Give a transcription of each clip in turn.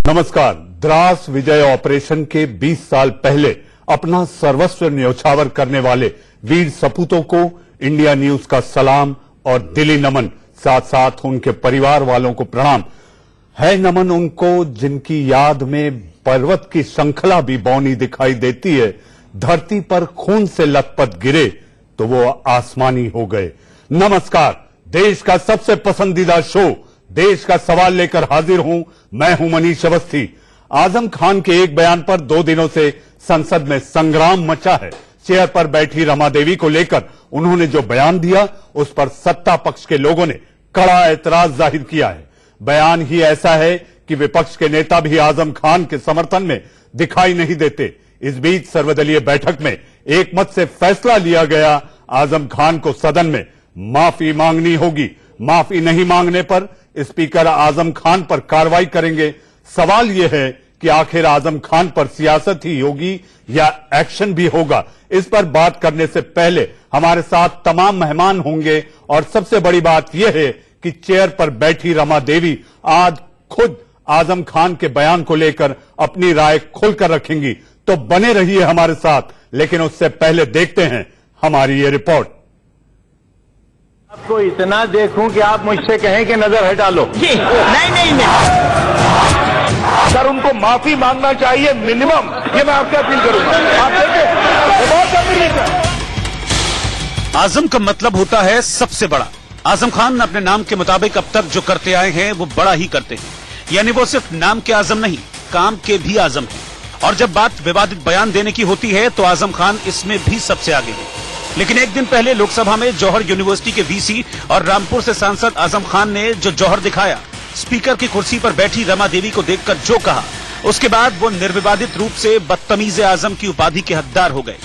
नमस्कार। द्रास विजय ऑपरेशन के 20 साल पहले अपना सर्वस्व न्यौछावर करने वाले वीर सपूतों को इंडिया न्यूज का सलाम और दिली नमन, साथ साथ उनके परिवार वालों को प्रणाम। है नमन उनको जिनकी याद में पर्वत की श्रृंखला भी बौनी दिखाई देती है। धरती पर खून से लथपथ गिरे तो वो आसमानी हो गए। नमस्कार। देश का सबसे पसंदीदा शो देश का सवाल लेकर हाजिर हूं। मैं हूं मनीष अवस्थी। आजम खान के एक बयान पर 2 दिनों से संसद में संग्राम मचा है। चेयर पर बैठी रमा देवी को लेकर उन्होंने जो बयान दिया उस पर सत्ता पक्ष के लोगों ने कड़ा ऐतराज जाहिर किया है। बयान ही ऐसा है कि विपक्ष के नेता भी आजम खान के समर्थन में दिखाई नहीं देते। इस बीच सर्वदलीय बैठक में एकमत से फैसला लिया गया, आजम खान को सदन में माफी मांगनी होगी। माफी नहीं मांगने पर स्पीकर आजम खान पर कार्रवाई करेंगे। सवाल यह है कि आखिर आजम खान पर सियासत ही होगी या एक्शन भी होगा। इस पर बात करने से पहले हमारे साथ तमाम मेहमान होंगे और सबसे बड़ी बात यह है कि चेयर पर बैठी रमा देवी आज खुद आजम खान के बयान को लेकर अपनी राय खोलकर रखेंगी। तो बने रहिए हमारे साथ, लेकिन उससे पहले देखते हैं हमारी ये रिपोर्ट। आपको इतना देखूं कि आप मुझसे कहें कि नजर हटा लो। नहीं। सर, उनको माफी मांगना चाहिए मिनिमम, ये मैं आपसे अपील करूंगा। आप देखिए, आजम का मतलब होता है सबसे बड़ा। आजम खान अपने नाम के मुताबिक अब तक जो करते आए हैं वो बड़ा ही करते हैं, यानी वो सिर्फ नाम के आजम नहीं, काम के भी आजम हैं। और जब बात विवादित बयान देने की होती है तो आजम खान इसमें भी सबसे आगे है। लेकिन एक दिन पहले लोकसभा में जौहर यूनिवर्सिटी के वीसी और रामपुर से सांसद आजम खान ने जो जौहर दिखाया, स्पीकर की कुर्सी पर बैठी रमा देवी को देखकर जो कहा, उसके बाद वो निर्विवादित रूप से बदतमीज आजम की उपाधि के हकदार हो गए।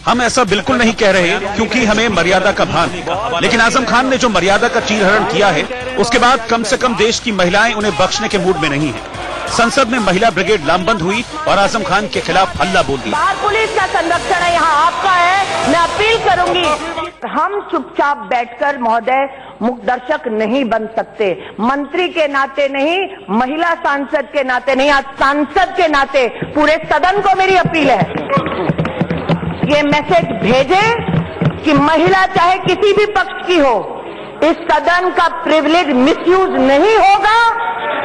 हम ऐसा बिल्कुल नहीं कह रहे क्योंकि हमें मर्यादा का भान है, लेकिन आजम खान ने जो मर्यादा का चीरहरण किया है उसके बाद कम से कम देश की महिलाएं उन्हें बख्शने के मूड में नहीं है। संसद में महिला ब्रिगेड लामबंद हुई और आजम खान के खिलाफ हल्ला बोल दिया। बाहर पुलिस का संरक्षण है, यहाँ आपका है। मैं अपील करूंगी, हम चुपचाप बैठकर महोदय मुख दर्शक नहीं बन सकते। मंत्री के नाते नहीं, महिला सांसद के नाते नहीं, आज सांसद के नाते पूरे सदन को मेरी अपील है, ये मैसेज भेजे कि महिला चाहे किसी भी पक्ष की हो, इस सदन का प्रिविलेज मिसयूज नहीं होगा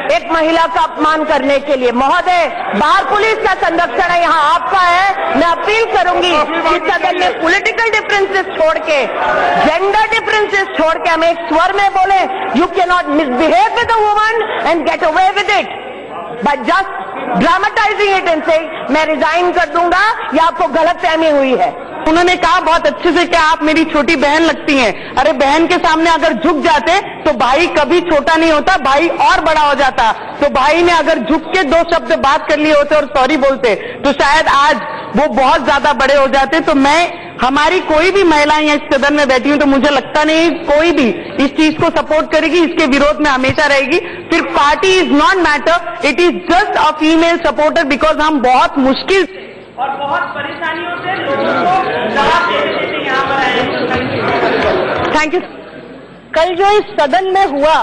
एक महिला का अपमान करने के लिए। महोदय, बाहर पुलिस का संरक्षण है, यहाँ आपका है। मैं अपील करूंगी कि सदन में पॉलिटिकल डिफरेंसेस छोड़ के, जेंडर डिफरेंसेस छोड़ के हम एक स्वर में बोले, you can not misbehave with a woman and get away with it by just dramatising it and say मैं रिजाइन कर दूंगा, या आपको गलतफहमी हुई है। उन्होंने कहा बहुत अच्छे से कि आप मेरी छोटी बहन लगती हैं। अरे बहन के सामने अगर झुक जाते तो भाई कभी छोटा नहीं होता, भाई और बड़ा हो जाता। तो भाई ने अगर झुक के 2 शब्द बात कर लिए होते और सॉरी बोलते तो शायद आज वो बहुत ज्यादा बड़े हो जाते। तो मैं, हमारी कोई भी महिलाएं इस सदन में बैठी हूं तो मुझे लगता नहीं कोई भी इस चीज को सपोर्ट करेगी, इसके विरोध में हमेशा रहेगी। सिर्फ party is not matter, it is just a female supporter, because हम बहुत मुश्किल और बहुत परेशानियों से लोगों को जवाब देने के लिए यहाँ पर आए। Thank you. कल जो इस सदन में हुआ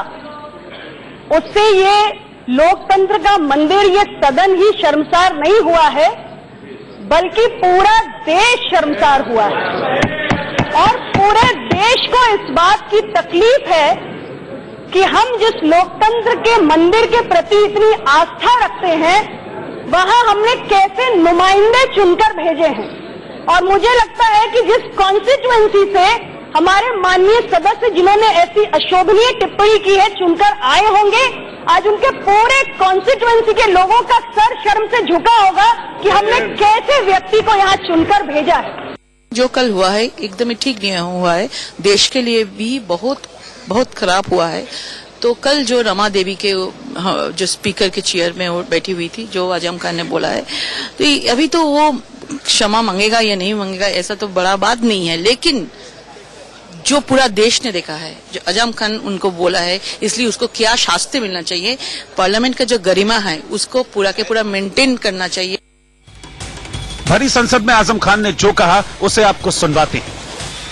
उससे ये लोकतंत्र का मंदिर, ये सदन ही शर्मसार नहीं हुआ है, बल्कि पूरा देश शर्मसार हुआ है। और पूरे देश को इस बात की तकलीफ है कि हम जिस लोकतंत्र के मंदिर के प्रति इतनी आस्था रखते हैं, वहां हमने कैसे नुमाइंदे चुनकर भेजे हैं। और मुझे लगता है कि जिस कॉन्स्टिट्यूएंसी से हमारे माननीय सदस्य जिन्होंने ऐसी अशोभनीय टिप्पणी की है चुनकर आए होंगे, आज उनके पूरे कॉन्स्टिट्यूएंसी के लोगों का सर शर्म से झुका होगा कि हमने कैसे व्यक्ति को यहाँ चुनकर भेजा है। जो कल हुआ है एकदम ही ठीक नहीं हुआ है, देश के लिए भी बहुत खराब हुआ है। तो कल जो रमा देवी के जो स्पीकर के चेयर में वो बैठी हुई थी, जो आजम खान ने बोला है, तो अभी तो वो क्षमा मांगेगा या नहीं मांगेगा ऐसा तो बड़ा बात नहीं है, लेकिन जो पूरा देश ने देखा है, जो आजम खान उनको बोला है, इसलिए उसको क्या शास्ति मिलना चाहिए। पार्लियामेंट का जो गरिमा है उसको पूरा के पूरा मेंटेन करना चाहिए। भरी संसद में आजम खान ने जो कहा उसे आपको सुनवाते हैं।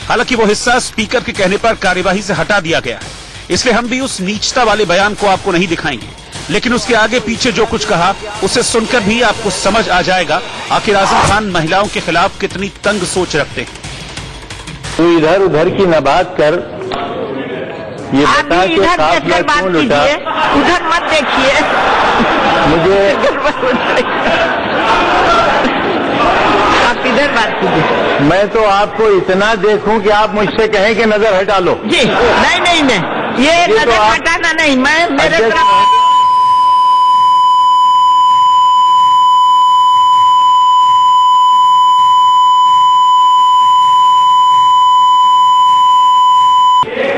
हालांकि वो हिस्सा स्पीकर के कहने पर कार्यवाही से हटा दिया गया है, इसलिए हम भी उस नीचता वाले बयान को आपको नहीं दिखाएंगे, लेकिन उसके आगे पीछे जो कुछ कहा उसे सुनकर भी आपको समझ आ जाएगा आखिर आजम खान महिलाओं के खिलाफ कितनी तंग सोच रखते हैं। तू इधर उधर की न बात कर, ये आप बता भी के इधर साथ देखकर में बात क्यों लुटा कीजिए, उधर मत देखिए। मुझे। आप इधर बात कीजिए। मैं तो आपको इतना देखूं कि आप मुझसे कहें कि नजर हटा लो। जी नहीं, ये तो नजर आप- हटाना नहीं, मैं मेरे अध्यक्ष तरफ आप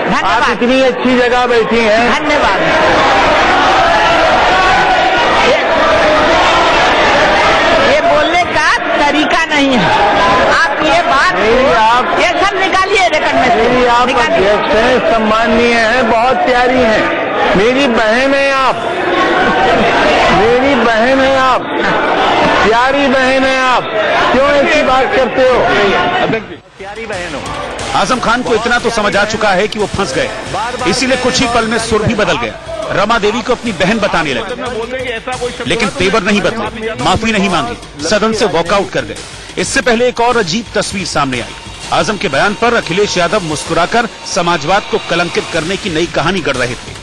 धन्यवाद, इतनी अच्छी जगह बैठी हैं। धन्यवाद। ये बोलने का तरीका नहीं है। आप ये बात मेरी आप- ये सब निकालिए रिकॉर्ड में से। मेरी आप निकालिए। अध्यक्ष हैं, सम्माननीय हैं, बहुत प्यारी हैं, मेरी बहन है आप, मेरी बहन है आप, प्यारी बहन है आप, क्यों ऐसी बात करते हो? प्यारी बहन हो। आजम खान को इतना तो समझ आ चुका है कि वो फंस गए, इसीलिए कुछ ही पल में सुर भी बदल गया। रमा देवी को अपनी बहन बताने लगे, लेकिन तेवर नहीं बदले, माफी नहीं मांगी, सदन से वॉकआउट कर गए। इससे पहले एक और अजीब तस्वीर सामने आई। आजम के बयान पर अखिलेश यादव मुस्कुराकर समाजवाद को कलंकित करने की नई कहानी गढ़ रहे थे।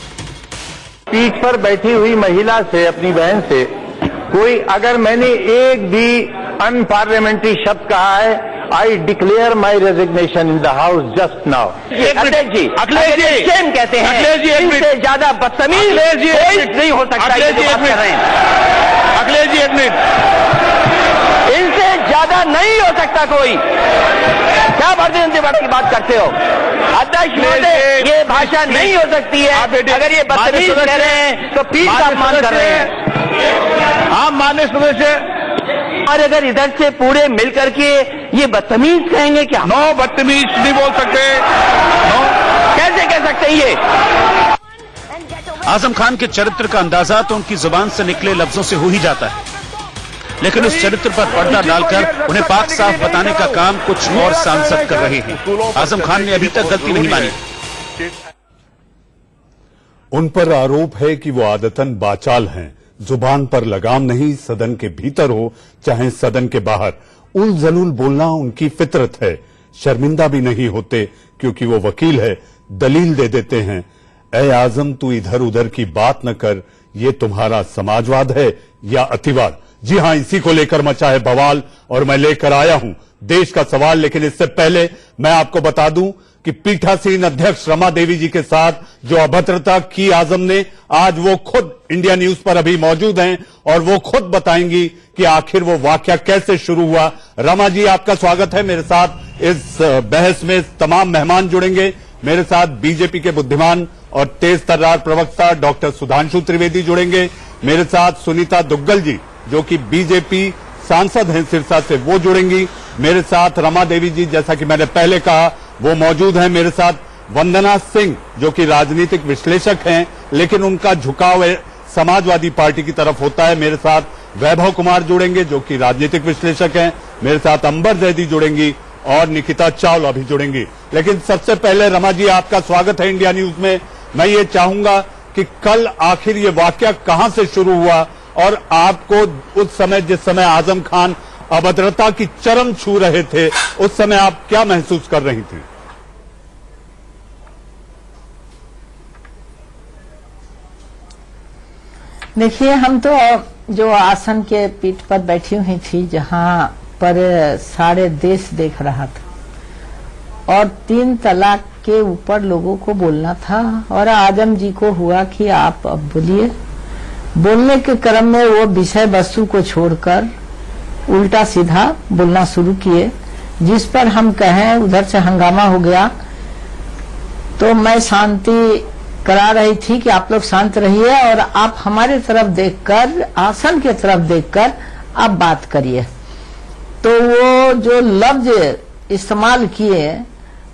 पीठ पर बैठी हुई महिला से, अपनी बहन से कोई अगर मैंने एक भी अनपार्लियामेंट्री शब्द कहा है, I declare my resignation in the house just now. Akhilesh ji, same कहते हैं, अखिलेश जी, एक मिनट। इनसे ज्यादा बदतमीज अखिलेश जी, एक कोई मिनट। नहीं हो सकता। अखिलेश जी, ये जो एक बात कर रहे हैं, मिनट। अखिलेश जी, एक मिनट। इनसे ज्यादा नहीं हो सकता कोई। क्या भारतीय जनता पार्टी की बात करते हो? अध्यक्ष महोदय, ये भाषा नहीं हो सकती है। अगर ये बदतमीज कह रहे हैं तो पीठ का अपमान कर रहे हैं। आप माननीय सदस्य, और अगर इधर से पूरे मिल करके ये बदतमीज कहेंगे क्या? नो बदतमीज नहीं बोल सकते। कैसे कह सकते हैं ये? आजम खान के चरित्र का अंदाजा तो उनकी जुबान से निकले लफ्जों से हो ही जाता है, लेकिन उस चरित्र पर पर्दा डालकर उन्हें पाक साफ बताने का काम कुछ और सांसद कर रहे हैं। आजम खान ने अभी तक गलती नहीं मानी। उन पर आरोप है कि वो आदतन बाचाल हैं, जुबान पर लगाम नहीं, सदन के भीतर हो चाहे सदन के बाहर उल जलूल बोलना उनकी फितरत है। शर्मिंदा भी नहीं होते क्योंकि वो वकील है, दलील दे देते हैं, ऐ आजम तू इधर उधर की बात न कर, ये तुम्हारा समाजवाद है या अतिवाद। जी हां, इसी को लेकर मचा है बवाल और मैं लेकर आया हूं देश का सवाल। लेकिन इससे पहले मैं आपको बता दूं कि पीठासीन अध्यक्ष रमा देवी जी के साथ जो अभद्रता की आजम ने, आज वो खुद इंडिया न्यूज पर अभी मौजूद हैं और वो खुद बताएंगी कि आखिर वो वाकया कैसे शुरू हुआ। रमा जी, आपका स्वागत है। मेरे साथ इस बहस में तमाम मेहमान जुड़ेंगे। मेरे साथ बीजेपी के बुद्धिमान और तेज तर्रार प्रवक्ता डॉक्टर सुधांशु त्रिवेदी जुड़ेंगे। मेरे साथ सुनीता दुग्गल जी जो कि बीजेपी सांसद हैं सिरसा से, वो जुड़ेंगी। मेरे साथ रमा देवी जी, जैसा कि मैंने पहले कहा, वो मौजूद हैं। मेरे साथ वंदना सिंह जो कि राजनीतिक विश्लेषक हैं, लेकिन उनका झुकाव समाजवादी पार्टी की तरफ होता है। मेरे साथ वैभव कुमार जुड़ेंगे जो कि राजनीतिक विश्लेषक हैं। मेरे साथ अंबर जैदी जुड़ेंगी और निकिता चावला भी जुड़ेंगी। लेकिन सबसे पहले रमा जी, आपका स्वागत है इंडिया न्यूज में। मैं ये चाहूंगा कि कल आखिर ये वाकया कहां से शुरू हुआ और आपको उस समय, जिस समय आजम खान अभद्रता की चरम छू रहे थे, उस समय आप क्या महसूस कर रही थी? देखिए, हम तो जो आसन के पीठ पर बैठी हुई थी, जहां पर सारे देश देख रहा था और 3 तलाक के ऊपर लोगों को बोलना था और आजम जी को हुआ कि आप अब बोलिए। बोलने के क्रम में वो विषय वस्तु को छोड़कर उल्टा सीधा बोलना शुरू किए, जिस पर हम कहें उधर से हंगामा हो गया। तो मैं शांति करा रही थी कि आप लोग शांत रहिए और आप हमारे तरफ देखकर, आसन के तरफ देखकर आप बात करिए। तो वो जो लफ्ज इस्तेमाल किए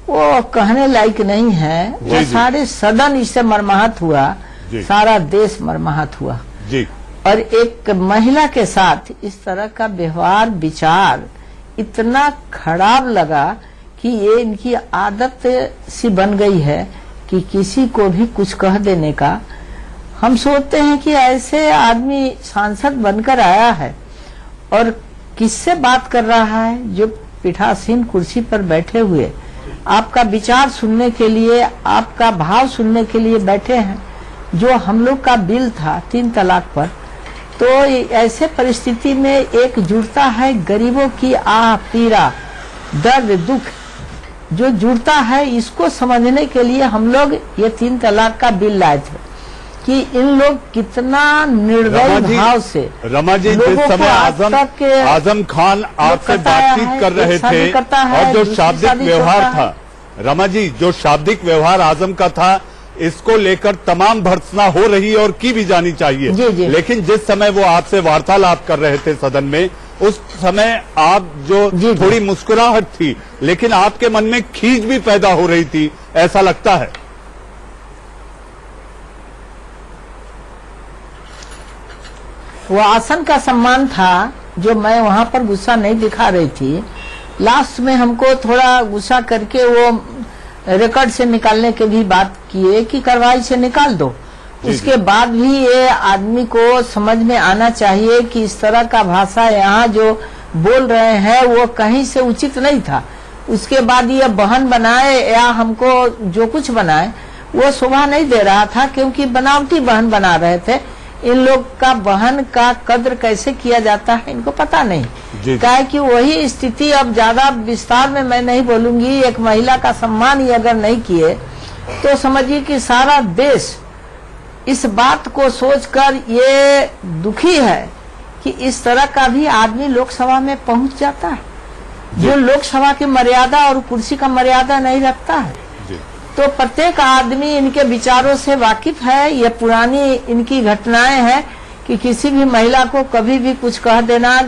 वो कहने लायक नहीं है। वो सारे सदन इससे मर्माहत हुआ, सारा देश मर्माहत हुआ जी। और एक महिला के साथ इस तरह का व्यवहार विचार इतना खराब लगा कि ये इनकी आदत सी बन गई है कि किसी को भी कुछ कह देने का। हम सोचते हैं कि ऐसे आदमी सांसद बनकर आया है और किससे बात कर रहा है, जो पीठासीन कुर्सी पर बैठे हुए आपका विचार सुनने के लिए, आपका भाव सुनने के लिए बैठे हैं। जो हम लोग का बिल था 3 तलाक पर, तो ऐसे परिस्थिति में एक जुड़ता है गरीबों की आह पीड़ा, दर्द, दुख जो जुड़ता है, इसको समझने के लिए हम लोग ये 3 तलाक का बिल लाए थे कि इन लोग कितना निर्दय भाव से रमा जी जिस समय आजम खान आपसे बातचीत कर रहे थे और जो शाब्दिक व्यवहार था, रमा जी जो शाब्दिक व्यवहार आजम का था, इसको लेकर तमाम भर्त्सना हो रही है और की भी जानी चाहिए। जी। लेकिन जिस समय वो आपसे वार्तालाप कर रहे थे सदन में, उस समय आप जो थोड़ी मुस्कुराहट थी, लेकिन आपके मन में खींच भी पैदा हो रही थी, ऐसा लगता है। वो आसन का सम्मान था जो मैं वहां पर गुस्सा नहीं दिखा रही थी। लास्ट में हमको थोड़ा गुस्सा करके वो रिकॉर्ड से निकालने के भी बात किए कि कार्रवाई से निकाल दो। उसके बाद भी ये आदमी को समझ में आना चाहिए कि इस तरह का भाषा यहाँ जो बोल रहे हैं वो कहीं से उचित नहीं था। उसके बाद ये बहन बनाए या हमको जो कुछ बनाए वो शोभा नहीं दे रहा था, क्योंकि बनावटी बहन बना रहे थे। इन लोग का बहन का कद्र कैसे किया जाता है इनको पता नहीं। क्या है कि वही स्थिति, अब ज्यादा विस्तार में मैं नहीं बोलूंगी। एक महिला का सम्मान ही अगर नहीं किए तो समझिए कि सारा देश इस बात को सोचकर ये दुखी है कि इस तरह का भी आदमी लोकसभा में पहुंच जाता है, जो लोकसभा की मर्यादा और कुर्सी का मर्यादा नहीं रखता है। तो प्रत्येक आदमी इनके विचारों से वाकिफ है। ये पुरानी इनकी घटनाएं हैं कि किसी भी महिला को कभी भी कुछ कह देना,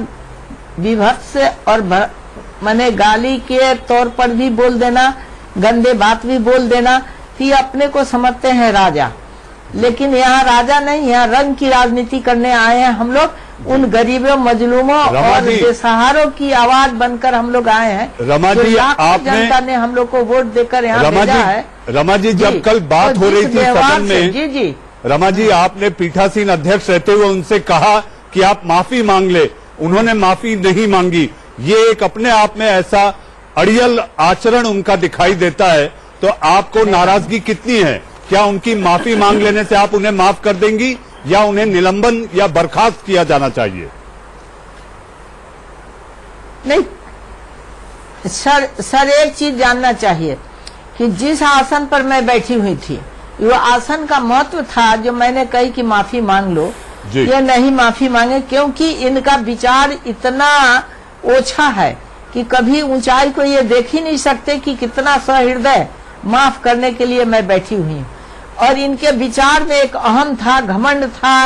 विभत्स और माने गाली के तौर पर भी बोल देना, गंदे बात भी बोल देना, तो ये अपने को समझते हैं राजा। लेकिन यहाँ राजा नहीं, यहाँ रंग की राजनीति करने आए हैं हम लोग। उन गरीबों, मजलूमों और बेसहारों की आवाज बनकर हम लोग आए हैं। रमा जी, आपने जनता ने हम लोग को वोट देकर यहाँ भेजा है। रमा जी, जब कल बात हो रही थी सदन में, जी रमा जी, आपने पीठासीन अध्यक्ष रहते हुए उनसे कहा कि आप माफी मांग ले। उन्होंने माफी नहीं मांगी। ये एक अपने आप में ऐसा अड़ियल आचरण उनका दिखाई देता है। तो आपको नाराजगी कितनी है? क्या उनकी माफी मांग लेने से आप उन्हें माफ कर देंगी या उन्हें निलंबन या बर्खास्त किया जाना चाहिए? नहीं सर, एक चीज जानना चाहिए कि जिस आसन पर मैं बैठी हुई थी, वो आसन का महत्व था जो मैंने कही कि माफी मांग लो। ये नहीं माफी मांगे, क्योंकि इनका विचार इतना ओछा है कि कभी ऊंचाई को ये देख ही नहीं सकते कि कितना सहृदय माफ करने के लिए मैं बैठी हुई हूँ। और इनके विचार में एक अहम था, घमंड था,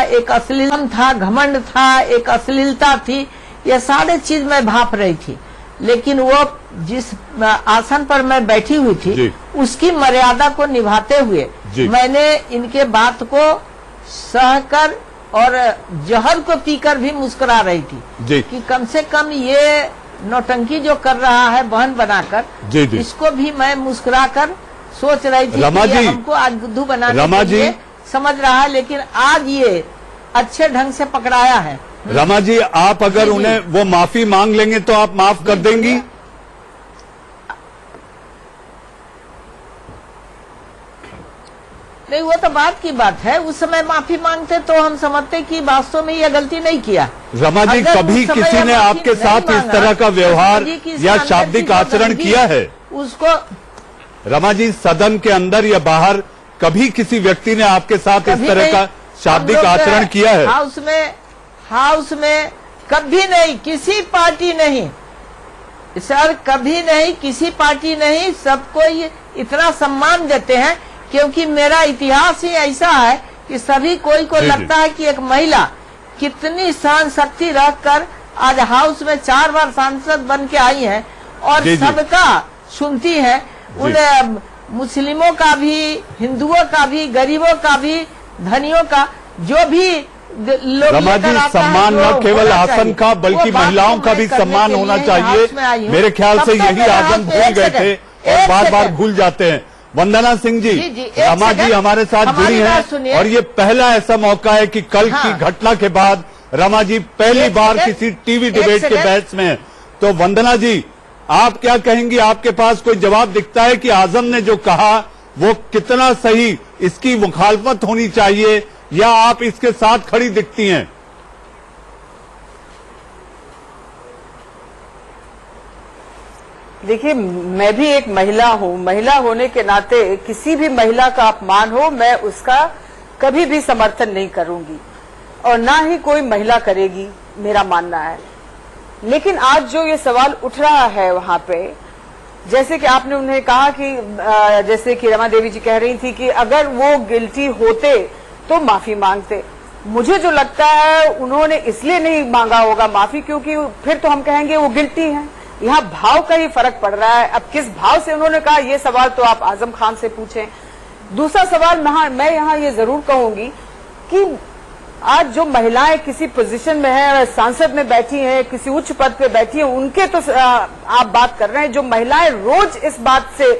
एक अश्लीलता थी। ये सारे चीज मैं भाप रही थी। लेकिन वो जिस आसन पर मैं बैठी हुई थी उसकी मर्यादा को निभाते हुए मैंने इनके बात को सहकर और जहर को पीकर भी मुस्कुरा रही थी कि कम से कम ये नौटंकी जो कर रहा है बहन बनाकर, इसको भी मैं मुस्कुराकर सोच रही थी कि हमको आज बुद्धू बनाने के लिए समझ रहा है। लेकिन आज ये अच्छे ढंग से पकड़ाया है। रमा जी, आप अगर उन्हें वो माफी मांग लेंगे तो आप माफ कर देंगी? नहीं, वो तो बात की बात है। उस समय माफी मांगते तो हम समझते कि वास्तव में ये गलती नहीं किया। रमा जी, कभी किसी ने आपके साथ इस तरह का व्यवहार या शाब्दिक आचरण किया है? उसको रमा जी, सदन के अंदर या बाहर कभी किसी व्यक्ति ने आपके साथ इस तरह का शाब्दिक आचरण किया है? हाउस में कभी नहीं, किसी पार्टी नहीं सर, कभी नहीं, किसी पार्टी नहीं। सबको इतना सम्मान देते हैं क्योंकि मेरा इतिहास ही ऐसा है कि सभी कोई को लगता है कि एक महिला कितनी सहन शक्ति रखकर आज हाउस में 4 बार सांसद बन के आई है और सबका सुनती है। उन मुस्लिमों का भी, हिंदुओं का भी, गरीबों का भी, धनियों का, जो भी लोग रमा जी, सम्मान न केवल आसन का बल्कि महिलाओं का भी सम्मान होना चाहिए। मेरे ख्याल से यही आजम भूल गए थे और बार बार भूल जाते हैं। वंदना सिंह जी, जी, एक रमा जी सेकंड, हमारे साथ हमारी जुड़ी बात हैं सुनिए। और ये पहला ऐसा मौका है कि कल हाँ। की घटना के बाद रमा जी पहली एक बार सेकंड, किसी टीवी एक डिबेट के सेकंड। बैच में हैं। तो वंदना जी, आप क्या कहेंगी? आपके पास कोई जवाब दिखता है कि आजम ने जो कहा वो कितना सही, इसकी मुखालफत होनी चाहिए या आप इसके साथ खड़ी दिखती हैं? देखिए, मैं भी एक महिला हूं। महिला होने के नाते किसी भी महिला का अपमान हो, मैं उसका कभी भी समर्थन नहीं करूंगी और ना ही कोई महिला करेगी, मेरा मानना है। लेकिन आज जो ये सवाल उठ रहा है वहां पे, जैसे कि आपने उन्हें कहा कि जैसे कि रमा देवी जी कह रही थी कि अगर वो गिल्टी होते तो माफी मांगते। मुझे जो लगता है उन्होंने इसलिए नहीं मांगा होगा माफी क्योंकि फिर तो हम कहेंगे वो गिल्टी है। यहाँ भाव का ही फर्क पड़ रहा है। अब किस भाव से उन्होंने कहा, ये सवाल तो आप आजम खान से पूछें। दूसरा सवाल मैं यहाँ ये जरूर कहूंगी कि आज जो महिलाएं किसी पोजीशन में हैं, सांसद में बैठी हैं, किसी उच्च पद पे बैठी हैं, उनके तो आप बात कर रहे हैं। जो महिलाएं रोज इस बात से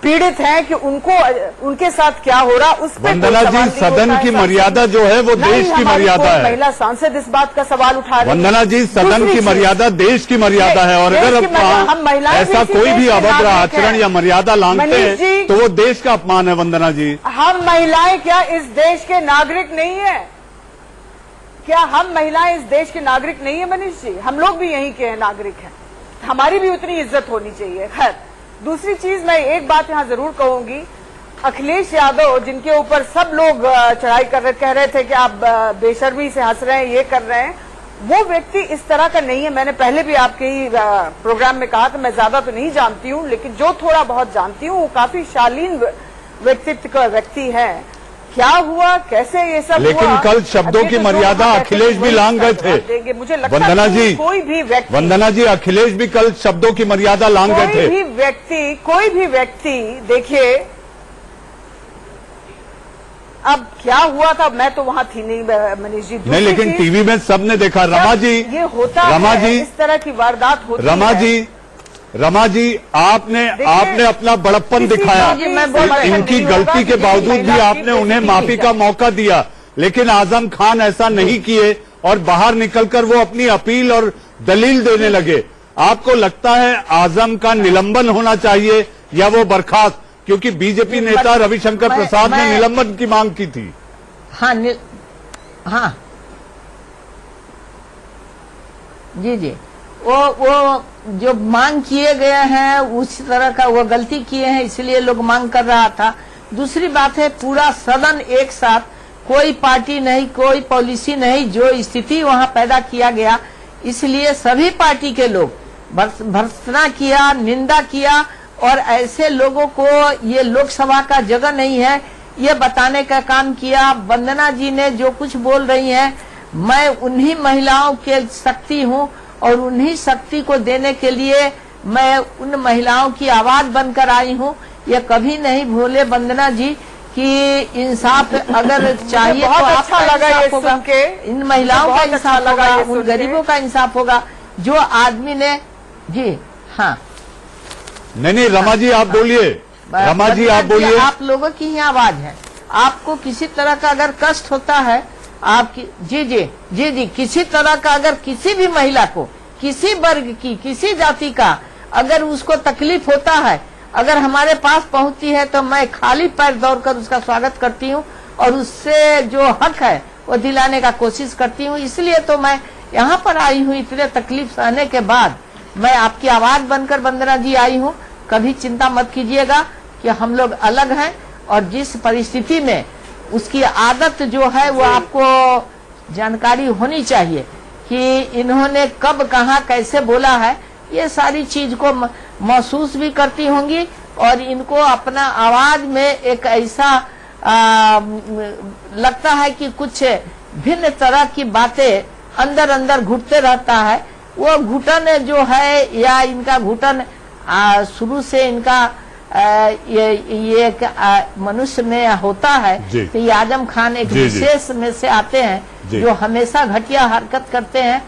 पीड़ित हैं कि उनके साथ क्या हो रहा, उस पर वंदना जी, सदन की मर्यादा जो है वो देश की मर्यादा है। महिला सांसद इस बात का सवाल उठा रही है। वंदना जी, सदन की मर्यादा देश की मर्यादा है और अगर हम महिलाएं ऐसा कोई भी अभद्र आचरण या मर्यादा लांघते हैं तो वो देश का अपमान है। वंदना जी, हम महिलाएं क्या इस देश के नागरिक नहीं है? क्या हम महिलाएं इस देश के नागरिक नहीं है? मनीष जी, हम लोग भी यहीं के हैं, नागरिक हैं। हमारी भी उतनी इज्जत होनी चाहिए। खैर, दूसरी चीज मैं एक बात यहां जरूर कहूंगी, अखिलेश यादव जिनके ऊपर सब लोग चढ़ाई कह रहे थे कि आप बेशर्मी से हंस रहे हैं, ये कर रहे हैं, वो व्यक्ति इस तरह का नहीं है। मैंने पहले भी आपके ही प्रोग्राम में कहा था, मैं ज्यादा तो नहीं जानती हूं, लेकिन जो थोड़ा बहुत जानती हूं वो काफी शालीन व्यक्तित्व का व्यक्ति है। क्या हुआ, कैसे ये सब लेकिन हुआ, कल शब्दों की मर्यादा अखिलेश भी लांघ गए थे। मुझे लगता वंदना है जी, कोई भी व्यक्ति, वंदना जी, अखिलेश भी कल शब्दों की मर्यादा लांघ गए थे। कोई भी व्यक्ति देखिए, अब क्या हुआ था, मैं तो वहां थी नहीं मनीष जी। नहीं, लेकिन टीवी में सबने देखा। रमा जी, ये होता रमा है, जी, इस तरह की वारदात होती है। रमा जी, आपने अपना बड़प्पन दिखाया। इनकी गलती के बावजूद भी आपने उन्हें माफी का मौका दिया, लेकिन आजम खान ऐसा नहीं किए और बाहर निकलकर वो अपनी अपील और दलील देने लगे। आपको लगता है आजम का निलंबन होना चाहिए या वो बर्खास्त? क्योंकि बीजेपी नेता रविशंकर प्रसाद ने निलंबन की मांग की थी। हाँ हाँ जी, वो जो मांग किए गए हैं उस तरह का वो गलती किए हैं, इसलिए लोग मांग कर रहा था। दूसरी बात है, पूरा सदन एक साथ, कोई पार्टी नहीं, कोई पॉलिसी नहीं, जो स्थिति वहां पैदा किया गया, इसलिए सभी पार्टी के लोग भर्त्सना किया, निंदा किया और ऐसे लोगों को ये लोकसभा का जगह नहीं है ये बताने का काम किया। वंदना जी ने जो कुछ बोल रही हैं, मैं उन्हीं महिलाओं के शक्ति हूं और उन्हीं शक्ति को देने के लिए मैं उन महिलाओं की आवाज बनकर आई हूं। ये कभी नहीं भूले वंदना जी कि इंसाफ अगर चाहिए तो अच्छा लगा ये सुन के। इन महिलाओं का इंसाफ होगा, उन गरीबों का इंसाफ होगा जो आदमी ने। जी हाँ, नहीं, रमा जी आप बोलिए। रमा जी आप बोलिए। आप लोगों की ही आवाज है। आपको किसी तरह का अगर कष्ट होता है आपकी, जी, किसी तरह का अगर किसी भी महिला को, किसी वर्ग की, किसी जाति का अगर उसको तकलीफ होता है, अगर हमारे पास पहुंचती है तो मैं खाली पैर दौड़कर उसका स्वागत करती हूं और उससे जो हक है वो दिलाने का कोशिश करती हूं। इसलिए तो मैं यहाँ पर आई हूँ, इतने तकलीफ सहने के बाद मैं आपकी आवाज बनकर वंदना जी आई हूँ। कभी चिंता मत कीजिएगा कि हम लोग अलग हैं और जिस परिस्थिति में उसकी आदत जो है वो आपको जानकारी होनी चाहिए कि इन्होंने कब कहाँ कैसे बोला है। ये सारी चीज को महसूस भी करती होंगी और इनको अपना आवाज में एक ऐसा लगता है कि कुछ भिन्न तरह की बातें अंदर अंदर घुटते रहता है। वो घुटन जो है या इनका घुटन शुरू से इनका ये एक मनुष्य में होता है। तो ये आजम खान एक विशेष में से आते हैं जो हमेशा घटिया हरकत करते हैं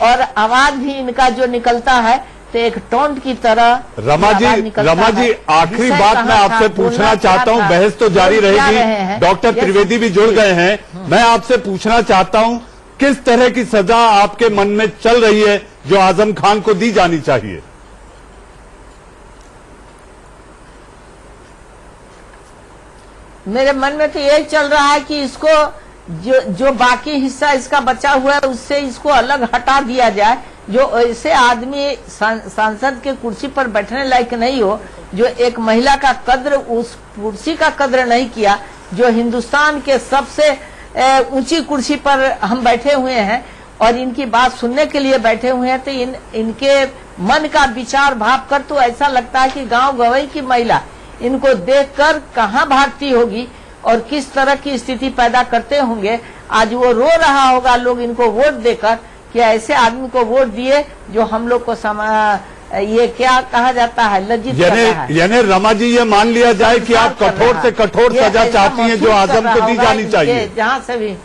और आवाज भी इनका जो निकलता है तो एक टोंट की तरह रमा जी आखिरी बात मैं आपसे पूछना चाहता हूं, बहस तो जारी रहेगी, डॉक्टर त्रिवेदी भी जुड़ गए हैं। मैं आपसे पूछना चाहता हूं किस तरह की सजा आपके मन में चल रही है जो आजम खान को दी जानी चाहिए? मेरे मन में तो यही चल रहा है कि इसको जो बाकी हिस्सा इसका बचा हुआ है उससे इसको अलग हटा दिया जाए। जो ऐसे आदमी सांसद के कुर्सी पर बैठने लायक नहीं हो, जो एक महिला का कद्र, उस कुर्सी का कद्र नहीं किया, जो हिंदुस्तान के सबसे ऊंची कुर्सी पर हम बैठे हुए हैं और इनकी बात सुनने के लिए बैठे हुए हैं, तो इनके मन का विचार भाव कर तो ऐसा लगता है कि गांव गवई की महिला इनको देखकर कहां भागती होगी और किस तरह की स्थिति पैदा करते होंगे। आज वो रो रहा होगा लोग इनको वोट देकर कि ऐसे आदमी को वोट दिए जो हम लोग को ये क्या कहा जाता है, लज्जित करता है। यानी रमा जी ये मान लिया जाए कि आप कठोर से कठोर सजा चाहती हैं जो आजम को दी जानी चाहिए। जहां से भी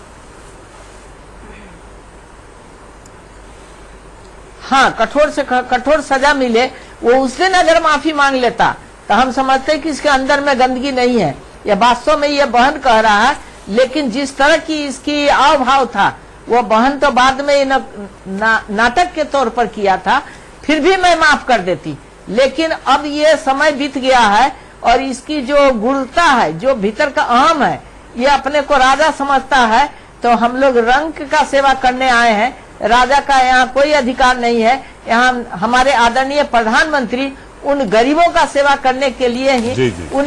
हाँ कठोर से कठोर सजा मिले, वो उस दिन अगर माफी मांग लेता तो हम समझते हैं कि इसके अंदर में गंदगी नहीं है। यह वास्तव में ये बहन कह रहा है, लेकिन जिस तरह की इसकी आव भाव था, वो बहन तो बाद में नाटक के तौर पर किया था, फिर भी मैं माफ कर देती। लेकिन अब ये समय बीत गया है और इसकी जो गुणता है, जो भीतर का अहम है, ये अपने को राजा समझता है। तो हम लोग रंक का सेवा करने आए हैं, राजा का यहाँ कोई अधिकार नहीं है। यहाँ हमारे आदरणीय प्रधानमंत्री उन गरीबों का सेवा करने के लिए ही, उन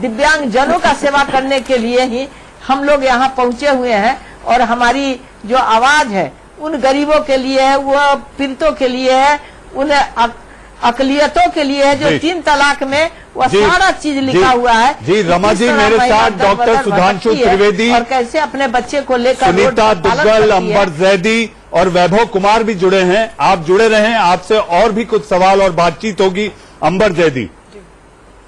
दिव्यांग जनों का सेवा करने के लिए ही हम लोग यहाँ पहुंचे हुए हैं। और हमारी जो आवाज है उन गरीबों के लिए है, वो पीड़ितों के लिए है, उन अकलियतों के लिए है, जो 3 तलाक में वह सारा चीज लिखा हुआ है। जी रमा जी, मेरे साथ डॉक्टर सुधांशु त्रिवेदी और कैसे अपने बच्चे को लेकर सुनीता दुग्गल, अंबर जैदी और वैभव कुमार भी जुड़े हैं। आप जुड़े रहें, आपसे और भी कुछ सवाल और बातचीत होगी। अंबर जैदी,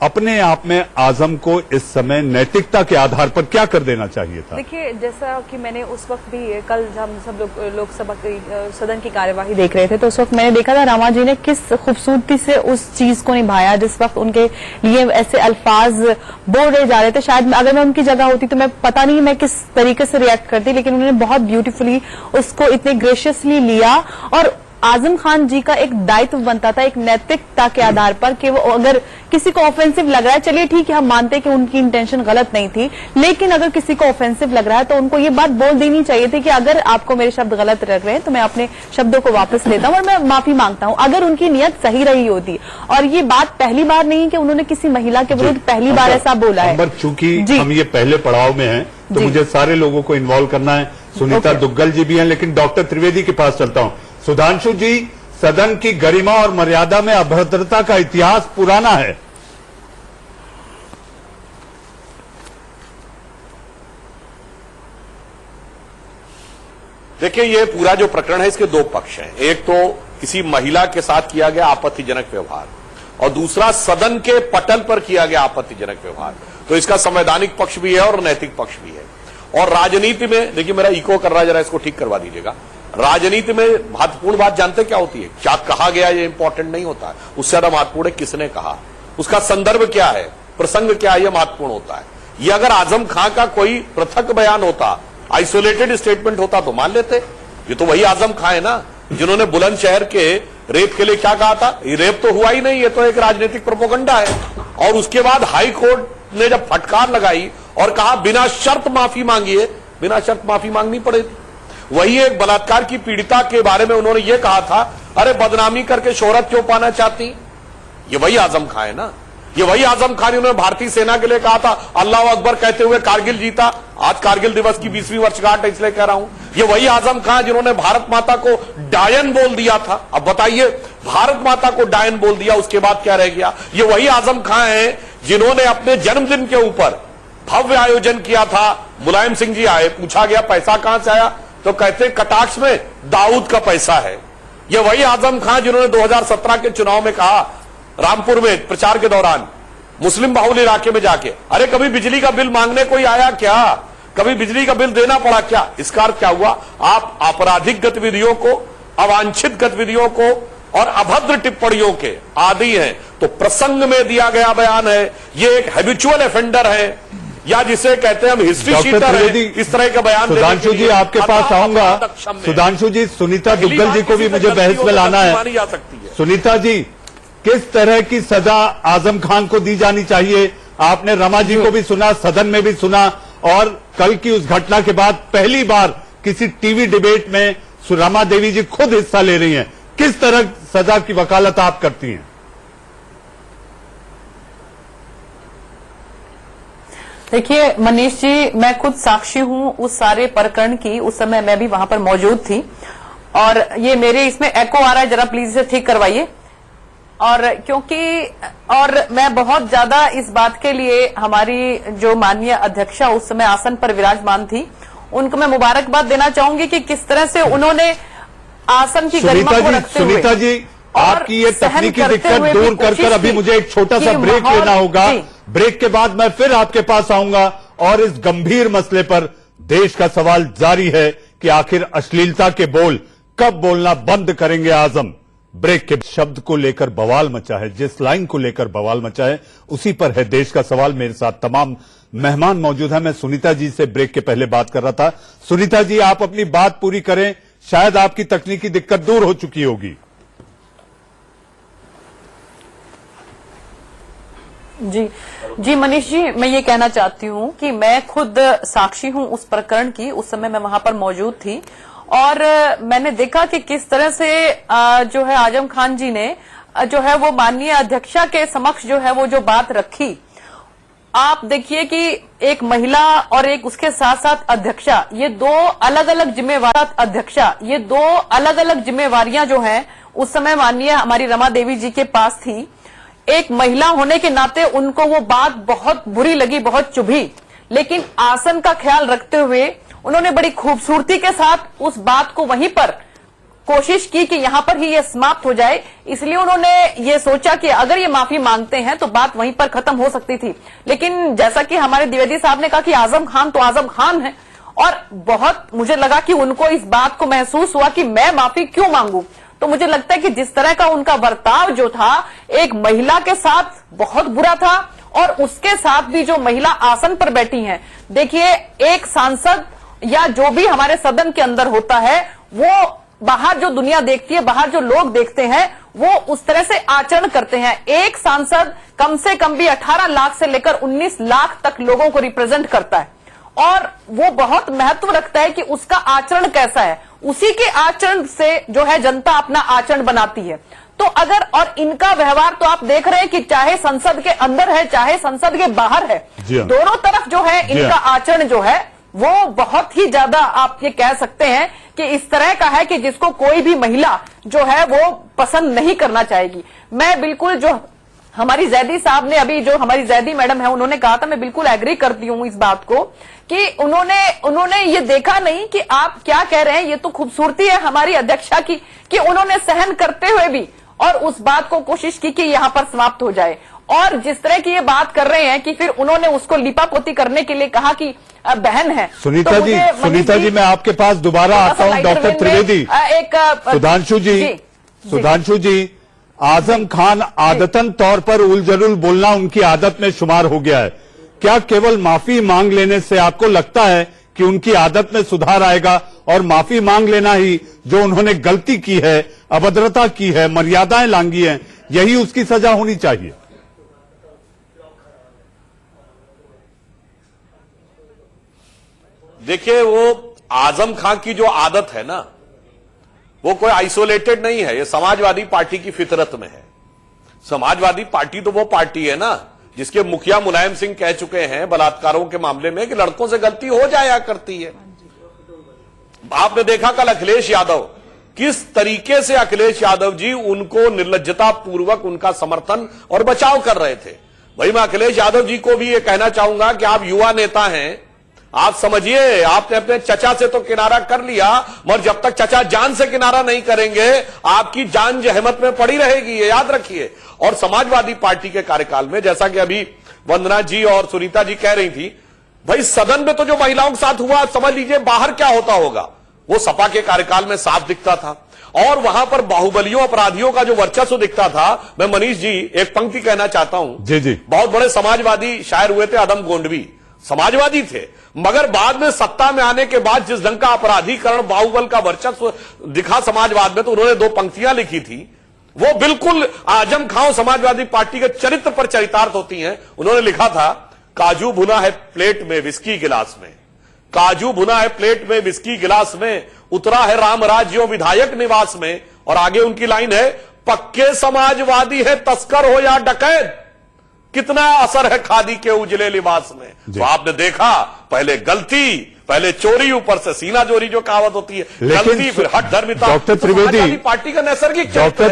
अपने आप में आजम को इस समय नैतिकता के आधार पर क्या कर देना चाहिए था? देखिए, जैसा कि मैंने उस वक्त भी, कल हम सब लोग लोकसभा की सदन की कार्यवाही देख रहे थे, तो उस वक्त मैंने देखा था रमा जी ने किस खूबसूरती से उस चीज को निभाया जिस वक्त उनके लिए ऐसे अल्फाज बोले जा रहे थे। शायद अगर मैं उनकी जगह होती तो मैं पता नहीं मैं किस तरीके से रिएक्ट करती, लेकिन उन्होंने बहुत ब्यूटीफुली उसको इतने ग्रेशियसली लिया। और आजम खान जी का एक दायित्व बनता था एक नैतिकता के आधार पर कि वो अगर किसी को ऑफेंसिव लग रहा है, चलिए ठीक है हम मानते हैं कि उनकी इंटेंशन गलत नहीं थी, लेकिन अगर किसी को ऑफेंसिव लग रहा है तो उनको ये बात बोल देनी चाहिए थी कि अगर आपको मेरे शब्द गलत लग रहे हैं तो मैं अपने शब्दों को वापस लेता हूं और मैं माफी मांगता हूं, अगर उनकी नियत सही रही होती। और ये बात पहली बार नहीं कि उन्होंने किसी महिला के विरुद्ध पहली बार ऐसा बोला है। चूंकि हम ये पहले पड़ाव में हैं तो मुझे सारे लोगों को इन्वॉल्व करना है। सुनीता दुग्गल जी भी हैं, लेकिन डॉक्टर त्रिवेदी के पास चलता हूं। सुधांशु जी, सदन की गरिमा और मर्यादा में अभद्रता का इतिहास पुराना है। देखिए, ये पूरा जो प्रकरण है इसके 2 पक्ष हैं। एक तो किसी महिला के साथ किया गया आपत्तिजनक व्यवहार और दूसरा सदन के पटल पर किया गया आपत्तिजनक व्यवहार। तो इसका संवैधानिक पक्ष भी है और नैतिक पक्ष भी है। और राजनीति में, देखिए मेरा इको कर रहा है, जरा इसको ठीक करवा दीजिएगा। राजनीति में महत्वपूर्ण बात जानते क्या होती है? क्या कहा गया ये इंपॉर्टेंट नहीं होता है, उससे ज्यादा महत्वपूर्ण है किसने कहा, उसका संदर्भ क्या है, प्रसंग क्या है, यह महत्वपूर्ण होता है। ये अगर आजम खां का कोई पृथक बयान होता, आइसोलेटेड स्टेटमेंट होता तो मान लेते। ये तो वही आजम खां है ना जिन्होंने बुलंदशहर के रेप के लिए क्या कहा था, ये रेप तो हुआ ही नहीं, ये तो एक राजनीतिक प्रोपोगंडा है। और उसके बाद हाई कोर्ट ने जब फटकार लगाई और कहा बिना शर्त माफी मांगिए, बिना शर्त माफी मांगनी पड़ेगी। वही एक बलात्कार की पीड़िता के बारे में उन्होंने ये कहा था, अरे बदनामी करके शोहरत क्यों पाना चाहती? ये वही आजम खां है ना। ये वही आजम खान ने भारतीय सेना के लिए कहा था अल्लाह अकबर कहते हुए कारगिल जीता। आज कारगिल दिवस की 20वीं वर्षगांठ है, इसलिए कह रहा हूं। ये वही आजम खान जिन्होंने भारत माता को डायन बोल दिया था। अब बताइए, भारत माता को डायन बोल दिया, उसके बाद क्या रह गया? ये वही आजम खान है जिन्होंने अपने जन्मदिन के ऊपर भव्य आयोजन किया था। मुलायम सिंह जी आए, पूछा गया पैसा कहां से आया, तो कहते कटाक्ष में दाऊद का पैसा है। यह वही आजम खान जिन्होंने 2017 के चुनाव में कहा, रामपुर में प्रचार के दौरान मुस्लिम बाहुल इलाके में जाके, अरे कभी बिजली का बिल मांगने कोई आया क्या, कभी बिजली का बिल देना पड़ा क्या? इसका अर्थ क्या हुआ? आप आपराधिक गतिविधियों को, अवांछित गतिविधियों को और अभद्र टिप्पणियों के आदी हैं, तो प्रसंग में दिया गया बयान है, ये एक हैबिचुअल ऑफेंडर है, या जिसे कहते हैं हम हिस्ट्री शीटर है, इस तरह का बयान। सुधांशु जी आपके पास आऊंगा। सुधांशु जी, सुनीता दुग्गल जी को भी मुझे बहस में लाना है। मानी जा सकती है। सुनीता जी, किस तरह की सजा आजम खान को दी जानी चाहिए? आपने रमा जी को भी सुना, सदन में भी सुना, और कल की उस घटना के बाद पहली बार किसी टीवी डिबेट में रमा देवी जी खुद हिस्सा ले रही हैं। किस तरह सजा की वकालत आप करती हैं? देखिए मनीष जी, मैं खुद साक्षी हूं उस सारे प्रकरण की। उस समय मैं भी वहां पर मौजूद थी, और ये मेरे इसमें एको आ रहा है, जरा प्लीज इसे ठीक करवाइए। और क्योंकि मैं बहुत ज्यादा इस बात के लिए हमारी जो माननीय अध्यक्षा उस समय आसन पर विराजमान थी, उनको मैं मुबारकबाद देना चाहूंगी कि किस तरह से उन्होंने आसन की गरिमा को रखते हुए। सुनीता जी, आपकी ये तकनीकी दिक्कत दूर कर अभी मुझे एक छोटा सा ब्रेक लेना होगा। ब्रेक के बाद मैं फिर आपके पास आऊंगा, और इस गंभीर मसले पर देश का सवाल जारी है कि आखिर अश्लीलता के बोल कब बोलना बंद करेंगे आजम। ब्रेक के शब्द को लेकर बवाल मचा है, जिस लाइन को लेकर बवाल मचा है उसी पर है देश का सवाल। मेरे साथ तमाम मेहमान मौजूद हैं। मैं सुनीता जी से ब्रेक के पहले बात कर रहा था। सुनीता जी, आप अपनी बात पूरी करें, शायद आपकी तकनीकी दिक्कत दूर हो चुकी होगी। जी मनीष जी, मैं ये कहना चाहती हूँ कि मैं खुद साक्षी हूँ उस प्रकरण की। उस समय मैं वहां पर मौजूद थी, और मैंने देखा कि किस तरह से जो है आजम खान जी ने जो है वो माननीय अध्यक्षा के समक्ष जो है वो जो बात रखी। आप देखिए कि एक महिला और एक उसके साथ साथ अध्यक्षा, ये दो अलग अलग जिम्मेवारियां जो हैं उस समय माननीय हमारी रमा देवी जी के पास थी। एक महिला होने के नाते उनको वो बात बहुत बुरी लगी, बहुत चुभी, लेकिन आसन का ख्याल रखते हुए उन्होंने बड़ी खूबसूरती के साथ उस बात को वहीं पर कोशिश की कि यहां पर ही ये समाप्त हो जाए। इसलिए उन्होंने ये सोचा कि अगर ये माफी मांगते हैं तो बात वहीं पर खत्म हो सकती थी। लेकिन जैसा कि हमारे द्विवेदी साहब ने कहा कि आजम खान तो आजम खान है, और बहुत मुझे लगा कि उनको इस बात को महसूस हुआ कि मैं माफी क्यों मांगू। तो मुझे लगता है कि जिस तरह का उनका बर्ताव जो था एक महिला के साथ बहुत बुरा था, और उसके साथ भी जो महिला आसन पर बैठी हैं। देखिए, एक सांसद या जो भी हमारे सदन के अंदर होता है, वो बाहर जो दुनिया देखती है, बाहर जो लोग देखते हैं, वो उस तरह से आचरण करते हैं। एक सांसद कम से कम भी 18 लाख से लेकर 19 लाख तक लोगों को रिप्रेजेंट करता है, और वो बहुत महत्व रखता है कि उसका आचरण कैसा है। उसी के आचरण से जो है जनता अपना आचरण बनाती है। तो अगर, और इनका व्यवहार तो आप देख रहे हैं कि चाहे संसद के अंदर है चाहे संसद के बाहर है, दोनों तरफ जो है इनका आचरण जो है वो बहुत ही ज्यादा आप ये कह सकते हैं कि इस तरह का है कि जिसको कोई भी महिला जो है वो पसंद नहीं करना चाहेगी। मैं बिल्कुल, जो हमारी जैदी साहब ने अभी, जो हमारी जैदी मैडम है, उन्होंने कहा था, मैं बिल्कुल एग्री करती हूँ इस बात को कि उन्होंने ये देखा नहीं कि आप क्या कह रहे हैं। ये तो खूबसूरती है हमारी अध्यक्षा की कि उन्होंने सहन करते हुए भी और उस बात को कोशिश की कि यहां पर समाप्त हो जाए। और जिस तरह की ये बात कर रहे हैं कि फिर उन्होंने उसको लिपापोती करने के लिए कहा कि बहन है। सुनीता जी, मैं आपके पास दोबारा आता हूं। डॉक्टर त्रिवेदी, सुधांशु जी, आजम खान आदतन तौर पर उलझुल बोलना उनकी आदत में शुमार हो गया है। क्या केवल माफी मांग लेने से आपको लगता है कि उनकी आदत में सुधार आएगा, और माफी मांग लेना ही, जो उन्होंने गलती की है, अभद्रता की है, मर्यादाएं लांघी हैं, यही उसकी सजा होनी चाहिए? देखिए, वो आजम खान की जो आदत है ना, वो कोई आइसोलेटेड नहीं है, ये समाजवादी पार्टी की फितरत में है। समाजवादी पार्टी तो वो पार्टी है ना जिसके मुखिया मुलायम सिंह कह चुके हैं बलात्कारों के मामले में कि लड़कों से गलती हो जाया करती है। आपने देखा कल अखिलेश यादव, किस तरीके से अखिलेश यादव जी उनको निर्लज्जता पूर्वक उनका समर्थन और बचाव कर रहे थे। भाई, मैं अखिलेश यादव जी को भी ये कहना चाहूंगा कि आप युवा नेता हैं, आप समझिए, आपने अपने चचा से तो किनारा कर लिया, मगर जब तक चचा जान से किनारा नहीं करेंगे आपकी जान जहमत में पड़ी रहेगी, ये याद रखिए। और समाजवादी पार्टी के कार्यकाल में, जैसा कि अभी वंदना जी और सुनीता जी कह रही थी, भाई सदन में तो जो महिलाओं के साथ हुआ, समझ लीजिए बाहर क्या होता होगा। वो सपा के कार्यकाल में साफ दिखता था। और वहां पर बाहुबलियों अपराधियों का जो वर्चस्व दिखता था, मैं मनीष जी एक पंक्ति कहना चाहता हूं। जी जी। बहुत बड़े समाजवादी शायर हुए थे अदम गोंडवी, समाजवादी थे, मगर बाद में सत्ता में आने के बाद जिस ढंग का अपराधीकरण बाहुबल का वर्चस्व दिखा समाजवाद में, तो उन्होंने 2 पंक्तियां लिखी थी, वो बिल्कुल आजम खां समाजवादी पार्टी के चरित्र पर चरितार्थ होती हैं। उन्होंने लिखा था, काजू भुना है प्लेट में विस्की गिलास में, काजू भुना है प्लेट में विस्की गिलास में, उतरा है राम राज्यों विधायक निवास में। और आगे उनकी लाइन है, पक्के समाजवादी है तस्कर हो या डकैत, कितना असर है खादी के उजले लिबास में। तो आपने देखा, पहले गलती, पहले चोरी, ऊपर से सीना चोरी जो कहावत होती है, गलती फिर हट धर्मिता। डॉक्टर त्रिवेदी, पार्टी का नैसर्गिक डॉक्टर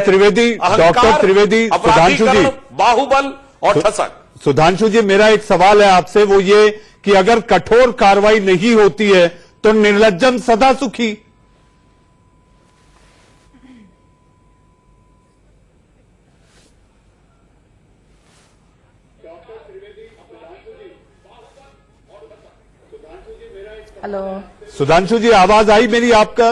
त्रिवेदी, सुधांशु जी, बाहुबल और ठसक। सुधांशु जी, मेरा एक सवाल है आपसे, वो ये कि अगर कठोर कार्रवाई नहीं होती है तो निर्लज्जम सदा सुखी। हेलो सुधांशु जी, आवाज आई मेरी आपका?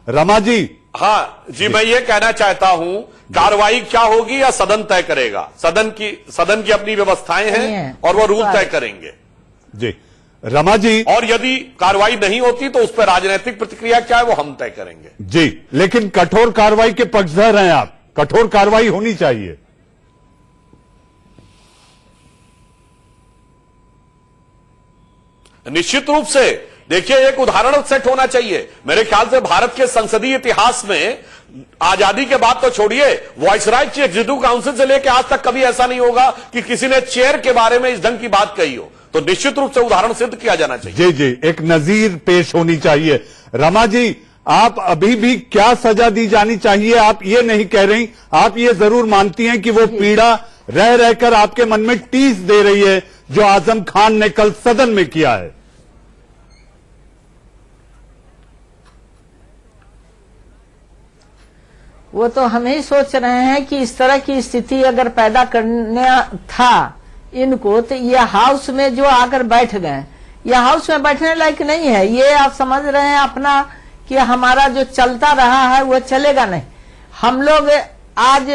रमा जी। हाँ जी, मैं ये कहना चाहता हूं, कार्रवाई क्या होगी या सदन तय करेगा? सदन की अपनी व्यवस्थाएं हैं और वो रूल तय करेंगे। जी रमा जी। और यदि कार्रवाई नहीं होती तो उस पर राजनीतिक प्रतिक्रिया क्या है वो हम तय करेंगे। जी, लेकिन कठोर कार्रवाई के पक्षधर हैं आप, कठोर कार्रवाई होनी चाहिए। निश्चित रूप से देखिए, एक उदाहरण सेट होना चाहिए। मेरे ख्याल से भारत के संसदीय इतिहास में आजादी के बाद तो छोड़िए, वॉइसराय एग्जीक्यूटिव काउंसिल से लेकर आज तक कभी ऐसा नहीं होगा कि किसी ने चेयर के बारे में इस ढंग की बात कही हो। तो निश्चित रूप से उदाहरण सिद्ध किया जाना चाहिए। जी जी, एक नजीर पेश होनी चाहिए। रमा जी, आप अभी भी क्या सजा दी जानी चाहिए आप ये नहीं कह रही, आप ये जरूर मानती हैं कि वो पीड़ा रह रहकर आपके मन में टीस दे रही है जो आजम खान ने कल सदन में किया है। वो तो हम ही सोच रहे हैं कि इस तरह की स्थिति अगर पैदा करना था इनको, तो ये हाउस में जो आकर बैठ गए, ये हाउस में बैठने लायक नहीं है। ये आप समझ रहे हैं अपना कि हमारा जो चलता रहा है वो चलेगा नहीं। हम लोग आज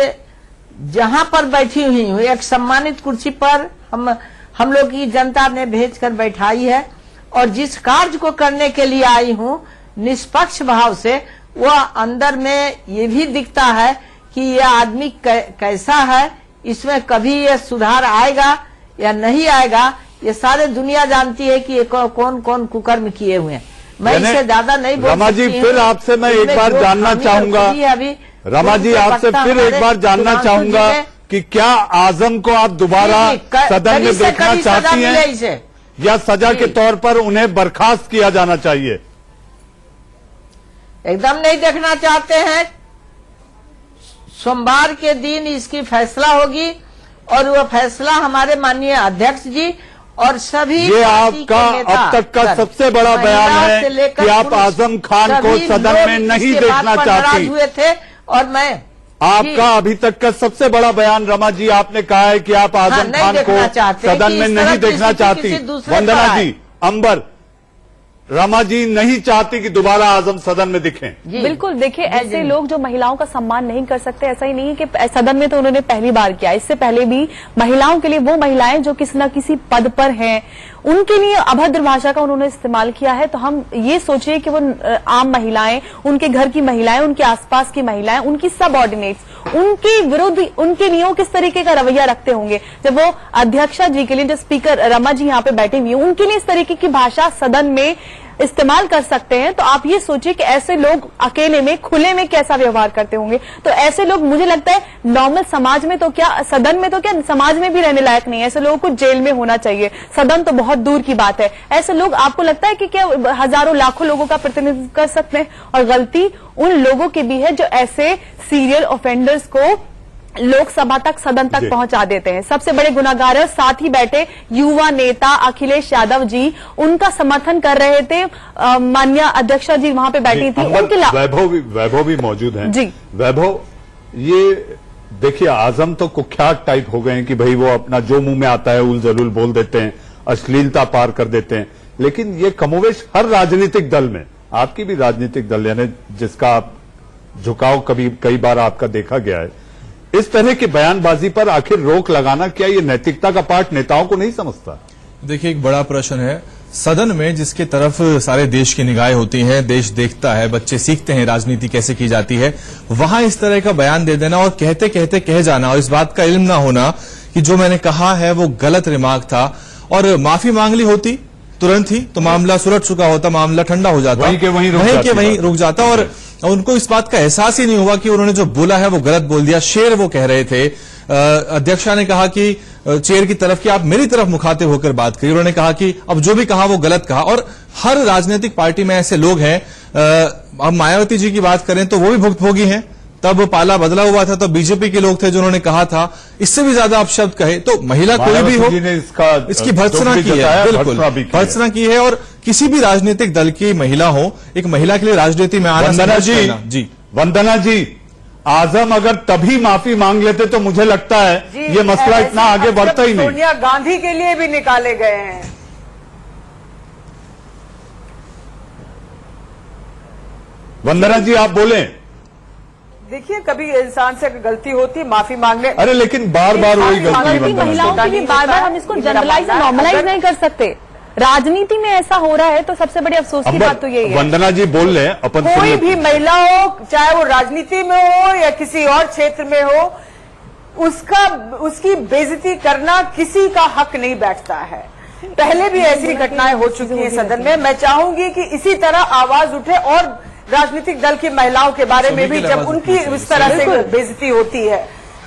जहां पर बैठी हुई हूँ, एक सम्मानित कुर्सी पर हम लोग की जनता ने भेजकर बैठाई है, और जिस कार्य को करने के लिए आई हूँ निष्पक्ष भाव से, वह अंदर में ये भी दिखता है कि यह आदमी कैसा है, इसमें कभी ये सुधार आएगा या नहीं आएगा, ये सारे दुनिया जानती है कि ये कौन कौन कुकर्म किए हुए हैं। मैं इससे ज्यादा नहीं बोल रमा जी, फिर आपसे मैं एक बार जानना चाहूंगा, रमा जी आपसे फिर एक बार जानना चाहूंगा कि क्या आजम को आप दोबारा सदन में देखना चाहती हैं या सजा के तौर पर उन्हें बर्खास्त किया जाना चाहिए? एकदम नहीं देखना चाहते हैं। सोमवार के दिन इसकी फैसला होगी और वह फैसला हमारे माननीय अध्यक्ष जी और सभी ये आपका अब तक का सबसे बड़ा बयान है कि आप आजम खान को सदन में नहीं देखना चाहती हुए थे। और मैं आपका अभी तक का सबसे बड़ा बयान रमा जी, आपने कहा है कि आप आजम खान को सदन में नहीं देखना चाहती। वंदना जी, अंबर, रमा जी नहीं चाहती कि दोबारा आजम सदन में दिखें। बिल्कुल, देखिए ऐसे लोग जो महिलाओं का सम्मान नहीं कर सकते, ऐसा ही नहीं है कि सदन में तो उन्होंने पहली बार किया, इससे पहले भी महिलाओं के लिए, वो महिलाएं जो किसी न किसी पद पर हैं, उनके लिए अभद्र भाषा का उन्होंने इस्तेमाल किया है। तो हम ये सोचिए कि वो आम महिलाएं, उनके घर की महिलाएं, उनके आसपास की महिलाएं, उनकी सबऑर्डिनेट्स, उनके विरुद्ध उनके लिए किस तरीके का रवैया रखते होंगे जब वो अध्यक्षा जी के लिए, जो स्पीकर रमा जी यहाँ पे बैठे हुए हैं, उनके लिए इस तरीके की भाषा सदन में इस्तेमाल कर सकते हैं। तो आप ये सोचिए कि ऐसे लोग अकेले में, खुले में कैसा व्यवहार करते होंगे। तो ऐसे लोग, मुझे लगता है नॉर्मल समाज में तो क्या, सदन में तो क्या, समाज में भी रहने लायक नहीं है। ऐसे लोगों को जेल में होना चाहिए, सदन तो बहुत दूर की बात है। ऐसे लोग, आपको लगता है कि क्या हजारों लाखों लोगों का प्रतिनिधित्व कर सकते हैं? और गलती उन लोगों की भी है जो ऐसे सीरियल ऑफेंडर्स को लोकसभा तक, सदन तक पहुंचा देते हैं। सबसे बड़े गुनाहगार है, साथ ही बैठे युवा नेता अखिलेश यादव जी, उनका समर्थन कर रहे थे। माननीय अध्यक्षा जी वहां पे बैठी थी, उनके वैभव भी मौजूद हैं। जी वैभव, ये देखिए आजम तो कुख्यात टाइप हो गए हैं कि भाई वो अपना जो मुंह में आता है उल जलूल बोल देते हैं, अश्लीलता पार कर देते हैं। लेकिन ये कमोवेश हर राजनीतिक दल में, आपकी भी राजनीतिक दल यानी जिसका आप झुकाव कई बार आपका देखा गया है, इस तरह की बयानबाजी पर आखिर रोक लगाना क्या ये नैतिकता का पाठ नेताओं को नहीं समझता? देखिए, एक बड़ा प्रश्न है सदन में जिसके तरफ सारे देश की निगाहें होती हैं, देश देखता है, बच्चे सीखते हैं राजनीति कैसे की जाती है, वहां इस तरह का बयान दे देना और कहते कहते कह जाना और इस बात का इल्म ना होना कि जो मैंने कहा है वो गलत रिमार्क था और माफी मांग ली होती तुरंत ही तो मामला सुलझ चुका होता, मामला ठंडा हो जाता, वहीं रुक जाता और उनको इस बात का एहसास ही नहीं हुआ कि उन्होंने जो बोला है वो गलत बोल दिया। शेर वो कह रहे थे। अध्यक्षा ने कहा कि चेयर की तरफ कि आप मेरी तरफ मुखातिब होकर बात करिए। उन्होंने कहा कि अब जो भी कहा वो गलत कहा और हर राजनीतिक पार्टी में ऐसे लोग हैं। अब मायावती जी की बात करें तो वो भी भुक्तभोगी हैं। तब पाला बदला हुआ था तो बीजेपी के लोग थे जिन्होंने कहा था, इससे भी ज्यादा अपशब्द कहे तो महिला कोई भी हो इसकी भर्त्सना की है, बिल्कुल भर्त्सना की है। और किसी भी राजनीतिक दल की महिला हो, एक महिला के लिए राजनीति में आना। वंदना जी, आजम अगर तभी माफी मांग लेते तो मुझे लगता है ये मसला इतना आगे बढ़ता ही नहीं। सोनिया गांधी के लिए भी निकाले गए हैं। वंदना जी आप बोलें। देखिए, कभी इंसान से गलती होती, माफी मांगने। अरे लेकिन बार बार वही गलती महिलाओं के लिए बार बार हम इसको जनरलाइज नॉर्मलाइज नहीं कर सकते। राजनीति में ऐसा हो रहा है तो सबसे बड़ी अफसोस की बात तो यही है। वंदना जी बोल रहे हैं अपन कोई भी महिला हो, चाहे वो राजनीति में हो या किसी और क्षेत्र में हो, उसकी बेइज्जती करना किसी का हक नहीं बैठता है। पहले भी ऐसी घटनाएं हो चुकी हैं सदन में। मैं चाहूंगी कि इसी तरह आवाज उठे और राजनीतिक दल की महिलाओं के बारे में भी जब उनकी इस तरह से बेइज्जती होती है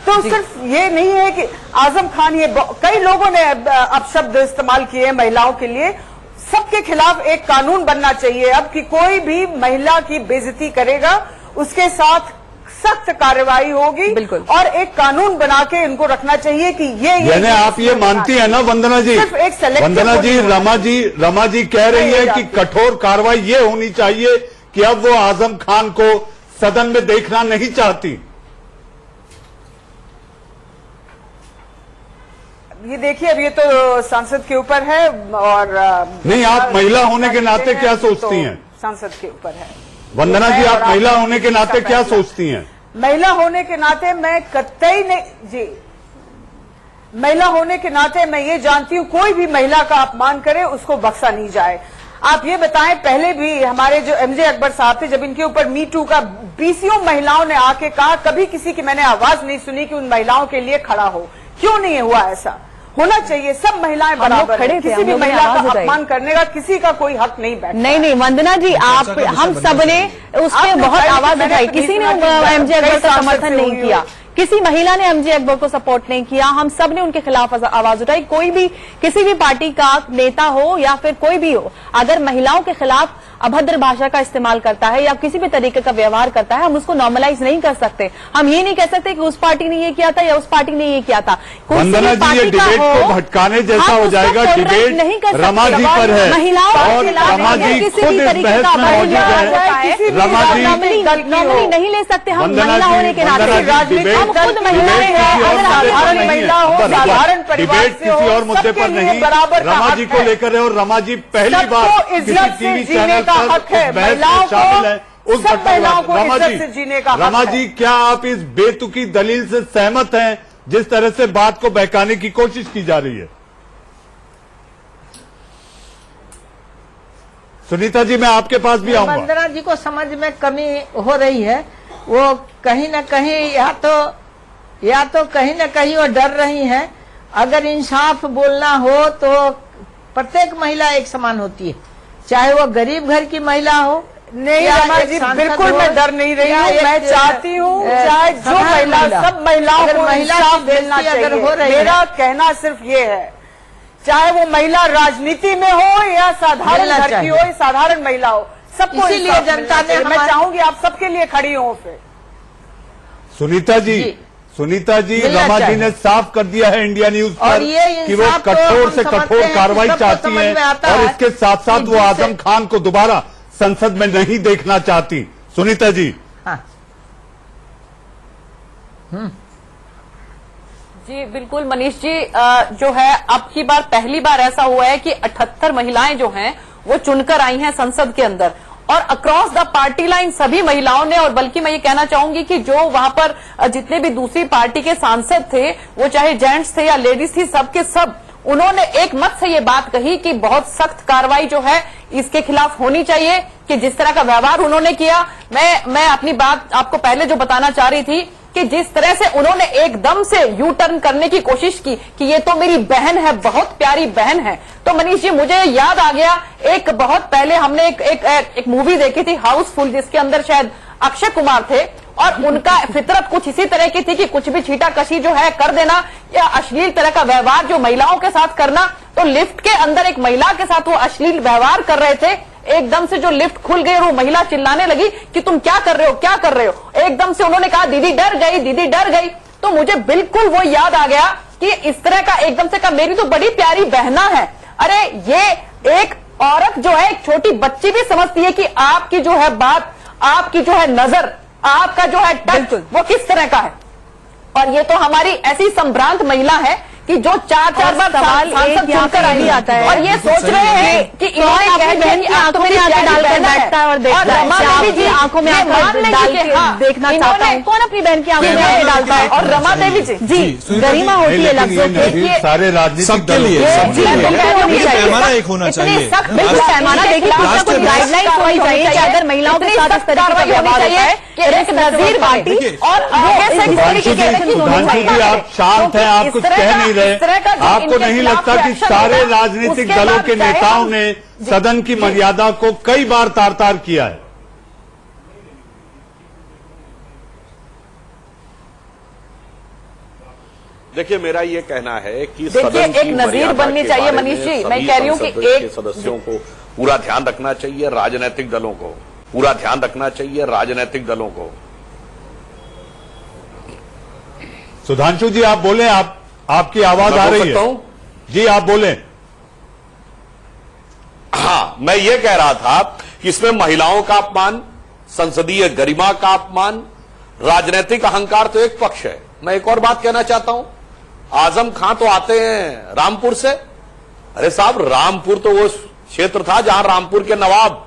तो सिर्फ ये नहीं है कि आजम खान, ये कई लोगों ने अपशब्द इस्तेमाल किए महिलाओं के लिए। सबके खिलाफ एक कानून बनना चाहिए अब कि कोई भी महिला की बेइज्जती करेगा उसके साथ सख्त कार्रवाई होगी और एक कानून बना के इनको रखना चाहिए कि ये आप ये मानती है ना वंदना जी? सिर्फ एक वंदना जी, रमा जी कह रही है कि कठोर कार्रवाई ये होनी चाहिए कि अब वो आजम खान को सदन में देखना नहीं चाहती। ये देखिए, अब ये तो सांसद के ऊपर है और नहीं, आप महिला होने के नाते क्या सोचती हैं? सांसद के ऊपर है। वंदना जी, आप महिला होने के नाते क्या सोचती हैं? महिला होने के नाते मैं कतई नहीं जी, महिला होने के नाते मैं ये जानती हूं कोई भी महिला का अपमान करे उसको बख्शा नहीं जाए। आप ये बताएं, पहले भी हमारे जो एमजे अकबर साहब थे, जब इनके ऊपर मी टू का 20 महिलाओं ने आके कहा, कभी किसी की मैंने आवाज नहीं सुनी कि उन महिलाओं के लिए खड़ा हो। क्यों नहीं हुआ? ऐसा होना चाहिए। सब महिलाएं बराबर हैं, किसी भी महिला का अपमान करने का किसी का कोई हक नहीं बैठता। नहीं, वंदना जी, आप हम सब ने उस पर बहुत आवाज उठाई। किसी ने एमजे अकबर का समर्थन नहीं किया, किसी महिला ने एमजे अकबर को सपोर्ट नहीं किया। हम सब ने उनके खिलाफ आवाज उठाई। कोई भी किसी भी पार्टी का नेता हो या फिर कोई भी हो, अगर महिलाओं के खिलाफ अभद्र भाषा का इस्तेमाल करता है या किसी भी तरीके का व्यवहार करता है, हम उसको नॉर्मलाइज नहीं कर सकते। हम ये नहीं कह सकते कि उस पार्टी ने ये किया था या उस पार्टी ने ये किया था। वंदना जी, ये डिबेट को भटकाने जैसा हो जाएगा। डिबेट नहीं कर रमा जी पर है महिलाओं और रमा जी खुद इस बहस में मौजूद है। रमा जी नॉर्मली नहीं ले सकते हम महिला होने के नाते। हम खुद महिलाएं हैं। साधारण महिला हो, साधारण परिवार से हो, किसी और मुद्दे पर नहीं, रमा जी को लेकर है। और रमा जी पहली बार किसी टीवी चैनल पर हक है, महिलाओं शामिल है उस महिलाओं को रमा इज्जत से जीने का हक है। रमा जी, क्या आप इस बेतुकी दलील से सहमत हैं जिस तरह से बात को बहकाने की कोशिश की जा रही है? सुनीता जी, मैं आपके पास भी आऊंगा। वंदना जी को समझ में कमी हो रही है। वो कहीं न कहीं या तो कहीं न कहीं वो डर रही हैं। अगर इंसाफ बोलना हो तो प्रत्येक महिला एक समान होती है, चाहे वो गरीब घर की महिला हो। नहीं रमा जी, बिल्कुल मैं डर नहीं रही हूँ। मैं चाहती हूँ चाहे जो महिला, सब महिलाओं को इंसाफ मिलना चाहिए। मेरा कहना सिर्फ ये है, चाहे वो महिला राजनीति में हो या साधारण घर की हो या साधारण महिला हो, सबको इसीलिए जनता ने, मैं चाहूंगी आप सबके लिए खड़ी हो। फिर सुनीता जी, रमा जी ने साफ कर दिया है इंडिया न्यूज पर कि वो कठोर से कठोर कार्रवाई चाहती हैं और इसके साथ साथ वो आजम खान को दोबारा संसद में नहीं देखना चाहती। सुनीता जी, जी बिल्कुल मनीष जी, जो है अब की बार पहली बार ऐसा हुआ है कि 78 महिलाएं जो हैं वो चुनकर आई हैं संसद के अंदर, और अक्रॉस द पार्टी लाइन सभी महिलाओं ने, और बल्कि मैं ये कहना चाहूंगी कि जो वहां पर जितने भी दूसरी पार्टी के सांसद थे, वो चाहे जेंट्स थे या लेडीज थी, सबके सब उन्होंने एक मत से ये बात कही कि बहुत सख्त कार्रवाई जो है इसके खिलाफ होनी चाहिए, कि जिस तरह का व्यवहार उन्होंने किया। मैं अपनी बात आपको पहले जो बताना चाह रही थी कि जिस तरह से उन्होंने एकदम से यू टर्न करने की कोशिश की कि ये तो मेरी बहन है, बहुत प्यारी बहन है। तो मनीष जी मुझे याद आ गया, एक बहुत पहले हमने एक मूवी देखी थी हाउसफुल, जिसके अंदर शायद अक्षय कुमार थे, और उनका फितरत कुछ इसी तरह की थी कि कुछ भी छीटाकशी जो है कर देना, या अश्लील तरह का व्यवहार जो महिलाओं के साथ करना। तो लिफ्ट के अंदर एक महिला के साथ वो अश्लील व्यवहार कर रहे थे, एकदम से जो लिफ्ट खुल गई और वो महिला चिल्लाने लगी कि तुम क्या कर रहे हो, क्या कर रहे हो। एकदम से उन्होंने कहा दीदी डर गई, दीदी डर गई। तो मुझे बिल्कुल वो याद आ गया कि इस तरह का एकदम से कहा मेरी तो बड़ी प्यारी बहना है। अरे ये एक औरत जो है, एक छोटी बच्ची भी समझती है कि आपकी जो है बात, आपकी जो है नजर, आपका जो है टच वो किस तरह का है। और ये तो हमारी ऐसी संभ्रांत महिला है कि जो चार बार सांसद चुनकर आई आता है, और ये सोच रहे हैं कि इन्होंने कह दिया कि आप तो मेरी आंखें डालकर बैठता है और देखता है, रमा देवी जी आंखों में आंखें डाल के देखना चाहता है, कौन अपनी बहन की आंखों में आंखें डालता है। और रमा देवी जी गरिमा होती है लफ्जों, सारे राजनीतिक दलों पैमाना एक होना चाहिए, बिल्कुल पैमाना देखिए, कुछ गाइडलाइन होनी चाहिए कि अगर महिलाओं के साथ इस तरह की होनी चाहिए कि एक नजीर पार्टी और आगे से सुधांशु जी आप शांत हैं, आप कुछ कह नहीं रहे। आपको नहीं लगता कि सारे राजनीतिक दलों के नेताओं ने सदन की मर्यादा को कई बार तार तार किया है? देखिए मेरा ये कहना है कि देखिए एक नजीर बननी चाहिए मनीष जी, मैं कह रही हूँ कि एक सदस्यों को पूरा ध्यान रखना चाहिए, राजनीतिक दलों को पूरा ध्यान रखना चाहिए, राजनीतिक दलों को। सुधांशु जी आप बोले, आपकी आवाज आ रही है जी, आप बोले। हाँ, मैं ये कह रहा था कि इसमें महिलाओं का अपमान, संसदीय गरिमा का अपमान, राजनीतिक अहंकार तो एक पक्ष है। मैं एक और बात कहना चाहता हूं, आजम खान तो आते हैं रामपुर से। अरे साहब, रामपुर तो वो क्षेत्र था जहां रामपुर के नवाब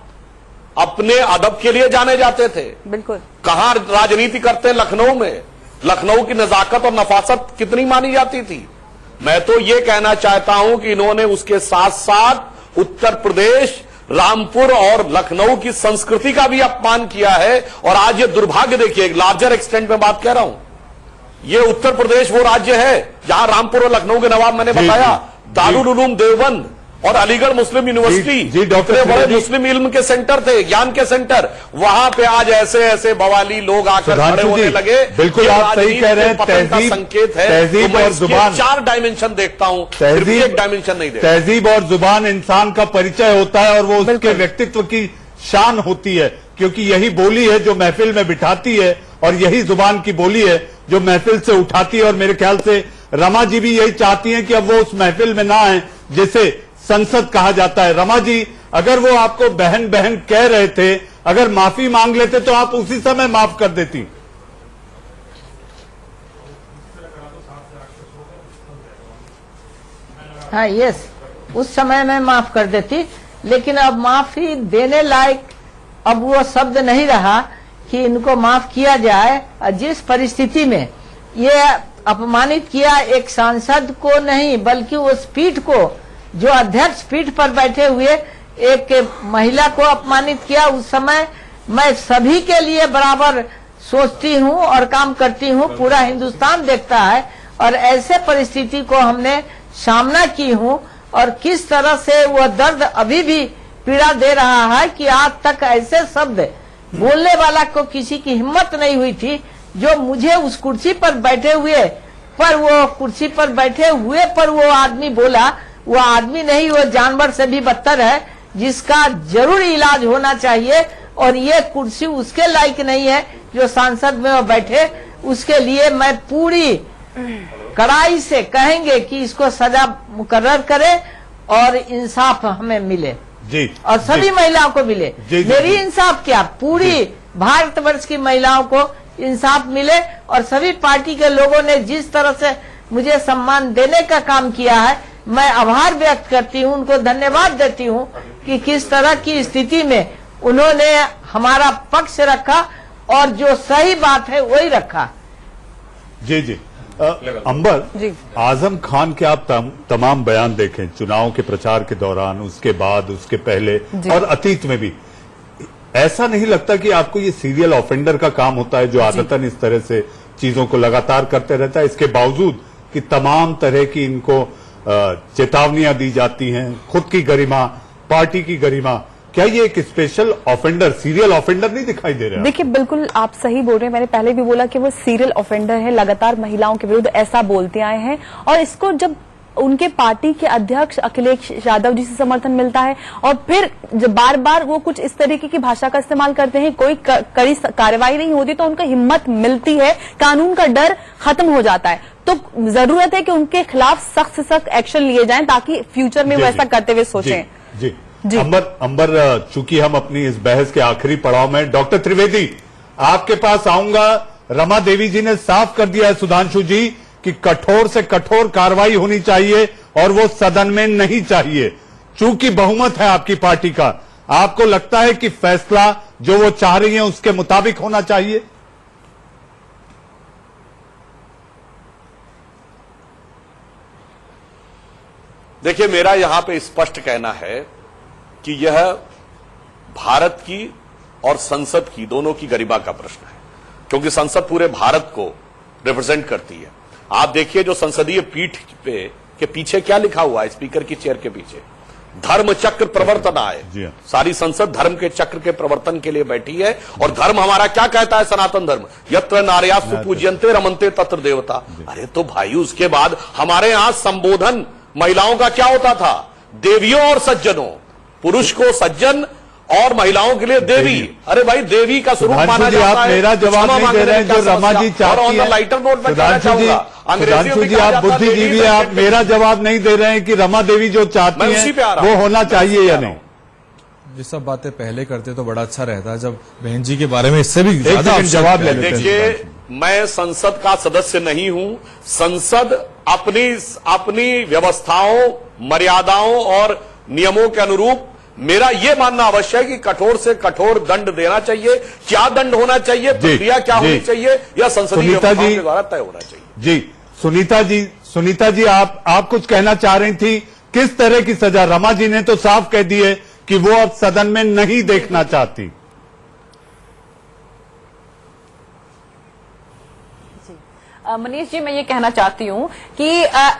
अपने अदब के लिए जाने जाते थे। बिल्कुल। कहां राजनीति करते हैं? लखनऊ में। लखनऊ की नजाकत और नफासत कितनी मानी जाती थी। मैं तो ये कहना चाहता हूं कि इन्होंने उसके साथ साथ उत्तर प्रदेश, रामपुर और लखनऊ की संस्कृति का भी अपमान किया है। और आज ये दुर्भाग्य देखिए, एक लार्जर एक्सटेंट में बात कह रहा हूं, ये उत्तर प्रदेश वो राज्य है जहां रामपुर और लखनऊ के नवाब, मैंने बताया, दारुल उलूम देवबंद और अलीगढ़ मुस्लिम यूनिवर्सिटी, डॉक्टर बड़े मुस्लिम इल्म के सेंटर थे, ज्ञान के सेंटर, वहां पे आज ऐसे ऐसे बवाली लोग आकर खड़े होने लगे। बिल्कुल आप सही कह रहे हैं, तहजीब संकेत है। तहजीब और जुबान, 4 डायमेंशन देखता हूं, सिर्फ एक डायमेंशन नहीं देखता। तहजीब और जुबान इंसान का परिचय होता है और वो उसके व्यक्तित्व की शान होती है, क्योंकि यही बोली है जो महफिल में बिठाती है और यही जुबान की बोली है जो महफिल से उठाती है। और मेरे ख्याल से रमा जी भी यही चाहती हैं कि अब वो उस महफिल में ना आए जिसे संसद कहा जाता है। रमा जी, अगर वो आपको बहन बहन कह रहे थे, अगर माफी मांग लेते तो आप उसी समय माफ कर देती। हाँ यस, उस समय मैं माफ कर देती, लेकिन अब माफी देने लायक अब वो शब्द नहीं रहा कि इनको माफ किया जाए। जिस परिस्थिति में ये अपमानित किया एक सांसद को नहीं, बल्कि उस पीठ को, जो अध्यक्ष पीठ पर बैठे हुए एक महिला को अपमानित किया, उस समय मैं सभी के लिए बराबर सोचती हूँ और काम करती हूँ। पूरा हिंदुस्तान देखता है और ऐसे परिस्थिति को हमने सामना की हूँ, और किस तरह से वो दर्द अभी भी पीड़ा दे रहा है कि आज तक ऐसे शब्द बोलने वाला को किसी की हिम्मत नहीं हुई थी। जो मुझे उस कुर्सी पर बैठे हुए पर, वो कुर्सी पर बैठे हुए पर वो आदमी बोला, वो आदमी नहीं, वो जानवर से भी बदतर है, जिसका जरूर इलाज होना चाहिए। और ये कुर्सी उसके लायक नहीं है जो सांसद में वो बैठे। उसके लिए मैं पूरी कड़ाई से कहेंगे कि इसको सजा मुकर्रर करे और इंसाफ हमें मिले जी, और सभी महिलाओं को मिले। मेरी इंसाफ क्या, पूरी भारतवर्ष की महिलाओं को इंसाफ मिले। और सभी पार्टी के लोगों ने जिस तरह से मुझे सम्मान देने का काम किया है। मैं आभार व्यक्त करती हूँ, उनको धन्यवाद देती हूँ कि किस तरह की स्थिति में उन्होंने हमारा पक्ष रखा और जो सही बात है वही रखा। जी जी। अंबर जी। आजम खान के आप तमाम बयान देखें चुनाव के प्रचार के दौरान, उसके बाद, उसके पहले और अतीत में भी, ऐसा नहीं लगता कि आपको ये सीरियल ऑफेंडर का काम होता है जो आदतन इस तरह से चीजों को लगातार करते रहता है, इसके बावजूद कि तमाम तरह की इनको चेतावनियां दी जाती हैं, खुद की गरिमा, पार्टी की गरिमा, क्या ये एक स्पेशल ऑफेंडर, सीरियल ऑफेंडर नहीं दिखाई दे रहा? देखिए, बिल्कुल आप सही बोल रहे हैं। मैंने पहले भी बोला कि वो सीरियल ऑफेंडर है, लगातार महिलाओं के विरुद्ध ऐसा बोलते आए हैं और इसको जब उनके पार्टी के अध्यक्ष अखिलेश यादव जी से समर्थन मिलता है और फिर जब बार बार वो कुछ इस तरीके की भाषा का इस्तेमाल करते हैं, कोई कड़ी कार्रवाई नहीं होती तो उनको हिम्मत मिलती है, कानून का डर खत्म हो जाता है। तो जरूरत है कि उनके खिलाफ सख्त से सख्त एक्शन लिए जाएं ताकि फ्यूचर में वो ऐसा करते हुए सोचें। जी। अंबर, चूंकि हम अपनी इस बहस के आखिरी पड़ाव में, डॉक्टर त्रिवेदी आपके पास आऊंगा। रमा देवी जी ने साफ कर दिया है सुधांशु जी कि कठोर से कठोर कार्रवाई होनी चाहिए और वो सदन में नहीं चाहिए। चूंकि बहुमत है आपकी पार्टी का, आपको लगता है कि फैसला जो वो चाह रही है उसके मुताबिक होना चाहिए? देखिए, मेरा यहां पे स्पष्ट कहना है कि यह भारत की और संसद की, दोनों की गरिमा का प्रश्न है, क्योंकि संसद पूरे भारत को रिप्रेजेंट करती है। आप देखिए जो संसदीय पीठ पे के पीछे क्या लिखा हुआ है, स्पीकर की चेयर के पीछे, धर्म चक्र प्रवर्तनाय। सारी संसद धर्म के चक्र के प्रवर्तन के लिए बैठी है। और धर्म हमारा क्या कहता है, सनातन धर्म, यत्र नार्यास्तु पूज्यन्ते रमन्ते तत्र देवता। अरे तो भाई, उसके बाद हमारे यहां संबोधन महिलाओं का क्या होता था, देवियों और सज्जनों, पुरुष को सज्जन और महिलाओं के लिए देवी। अरे भाई, देवी का स्वरूप माना जाता है। आप मेरा जवाब नहीं दे रहे हैं जो रमा जी चाहती है। लाइटर नोट में कहना चाहूंगा, सुधांशु जी आप बुद्धिजीवी, आप मेरा जवाब नहीं दे रहे हैं कि रमा देवी जो चाहती है वो होना चाहिए या नहीं। ये सब बातें पहले करते तो बड़ा अच्छा रहता, जब बहन जी के बारे में इससे भी ज्यादा जवाब ले लेते हैं। देखिए, मैं संसद का सदस्य नहीं हूं। संसद अपनी व्यवस्थाओं, मर्यादाओं और नियमों के अनुरूप, मेरा यह मानना अवश्य है कि कठोर से कठोर दंड देना चाहिए। क्या दंड होना चाहिए, प्रक्रिया क्या होनी चाहिए, यह संसदीय व्यवस्थाओं के द्वारा तय होना चाहिए। जी सुनीता जी आप कुछ कहना चाह रही थी, किस तरह की सजा? रमा जी ने तो साफ कह दी है कि वो अब सदन में नहीं देखना चाहती। मनीष जी, मैं ये कहना चाहती हूँ कि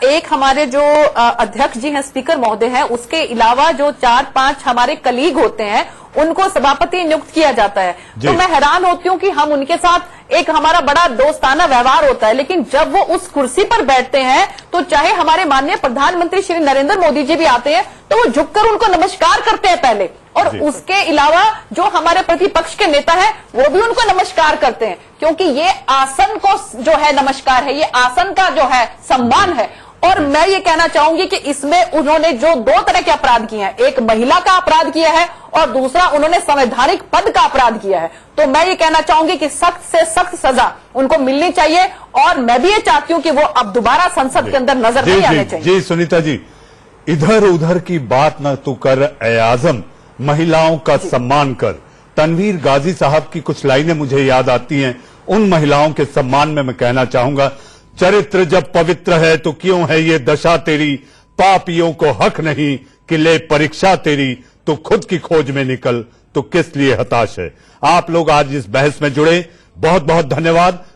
एक हमारे जो अध्यक्ष जी हैं, स्पीकर महोदय हैं, उसके अलावा जो 4-5 हमारे कलीग होते हैं उनको सभापति नियुक्त किया जाता है। तो मैं हैरान होती हूँ कि हम उनके साथ एक हमारा बड़ा दोस्ताना व्यवहार होता है, लेकिन जब वो उस कुर्सी पर बैठते हैं तो चाहे हमारे माननीय प्रधानमंत्री श्री नरेंद्र मोदी जी भी आते हैं तो वो झुककर उनको नमस्कार करते हैं पहले, और उसके अलावा जो हमारे प्रतिपक्ष के नेता हैं वो भी उनको नमस्कार करते हैं, क्योंकि ये आसन को जो है नमस्कार है, ये आसन का जो है सम्मान है। और मैं ये कहना चाहूंगी कि इसमें उन्होंने जो 2 तरह के अपराध किए हैं, एक महिला का अपराध किया है और दूसरा उन्होंने संवैधानिक पद का अपराध किया है। तो मैं ये कहना चाहूंगी कि सख्त से सख्त सजा उनको मिलनी चाहिए और मैं भी ये चाहती हूं कि वो अब दोबारा संसद के अंदर नजर नहीं आने चाहिए। जी सुनीता जी, इधर उधर की बात न तू कर ए आजम, महिलाओं का सम्मान कर। तनवीर गाजी साहब की कुछ लाइनें मुझे याद आती हैं। उन महिलाओं के सम्मान में मैं कहना चाहूंगा, चरित्र जब पवित्र है तो क्यों है ये दशा तेरी, पापियों को हक नहीं कि ले परीक्षा तेरी, तो खुद की खोज में निकल तो किस लिए हताश है। आप लोग आज इस बहस में जुड़े, बहुत बहुत धन्यवाद।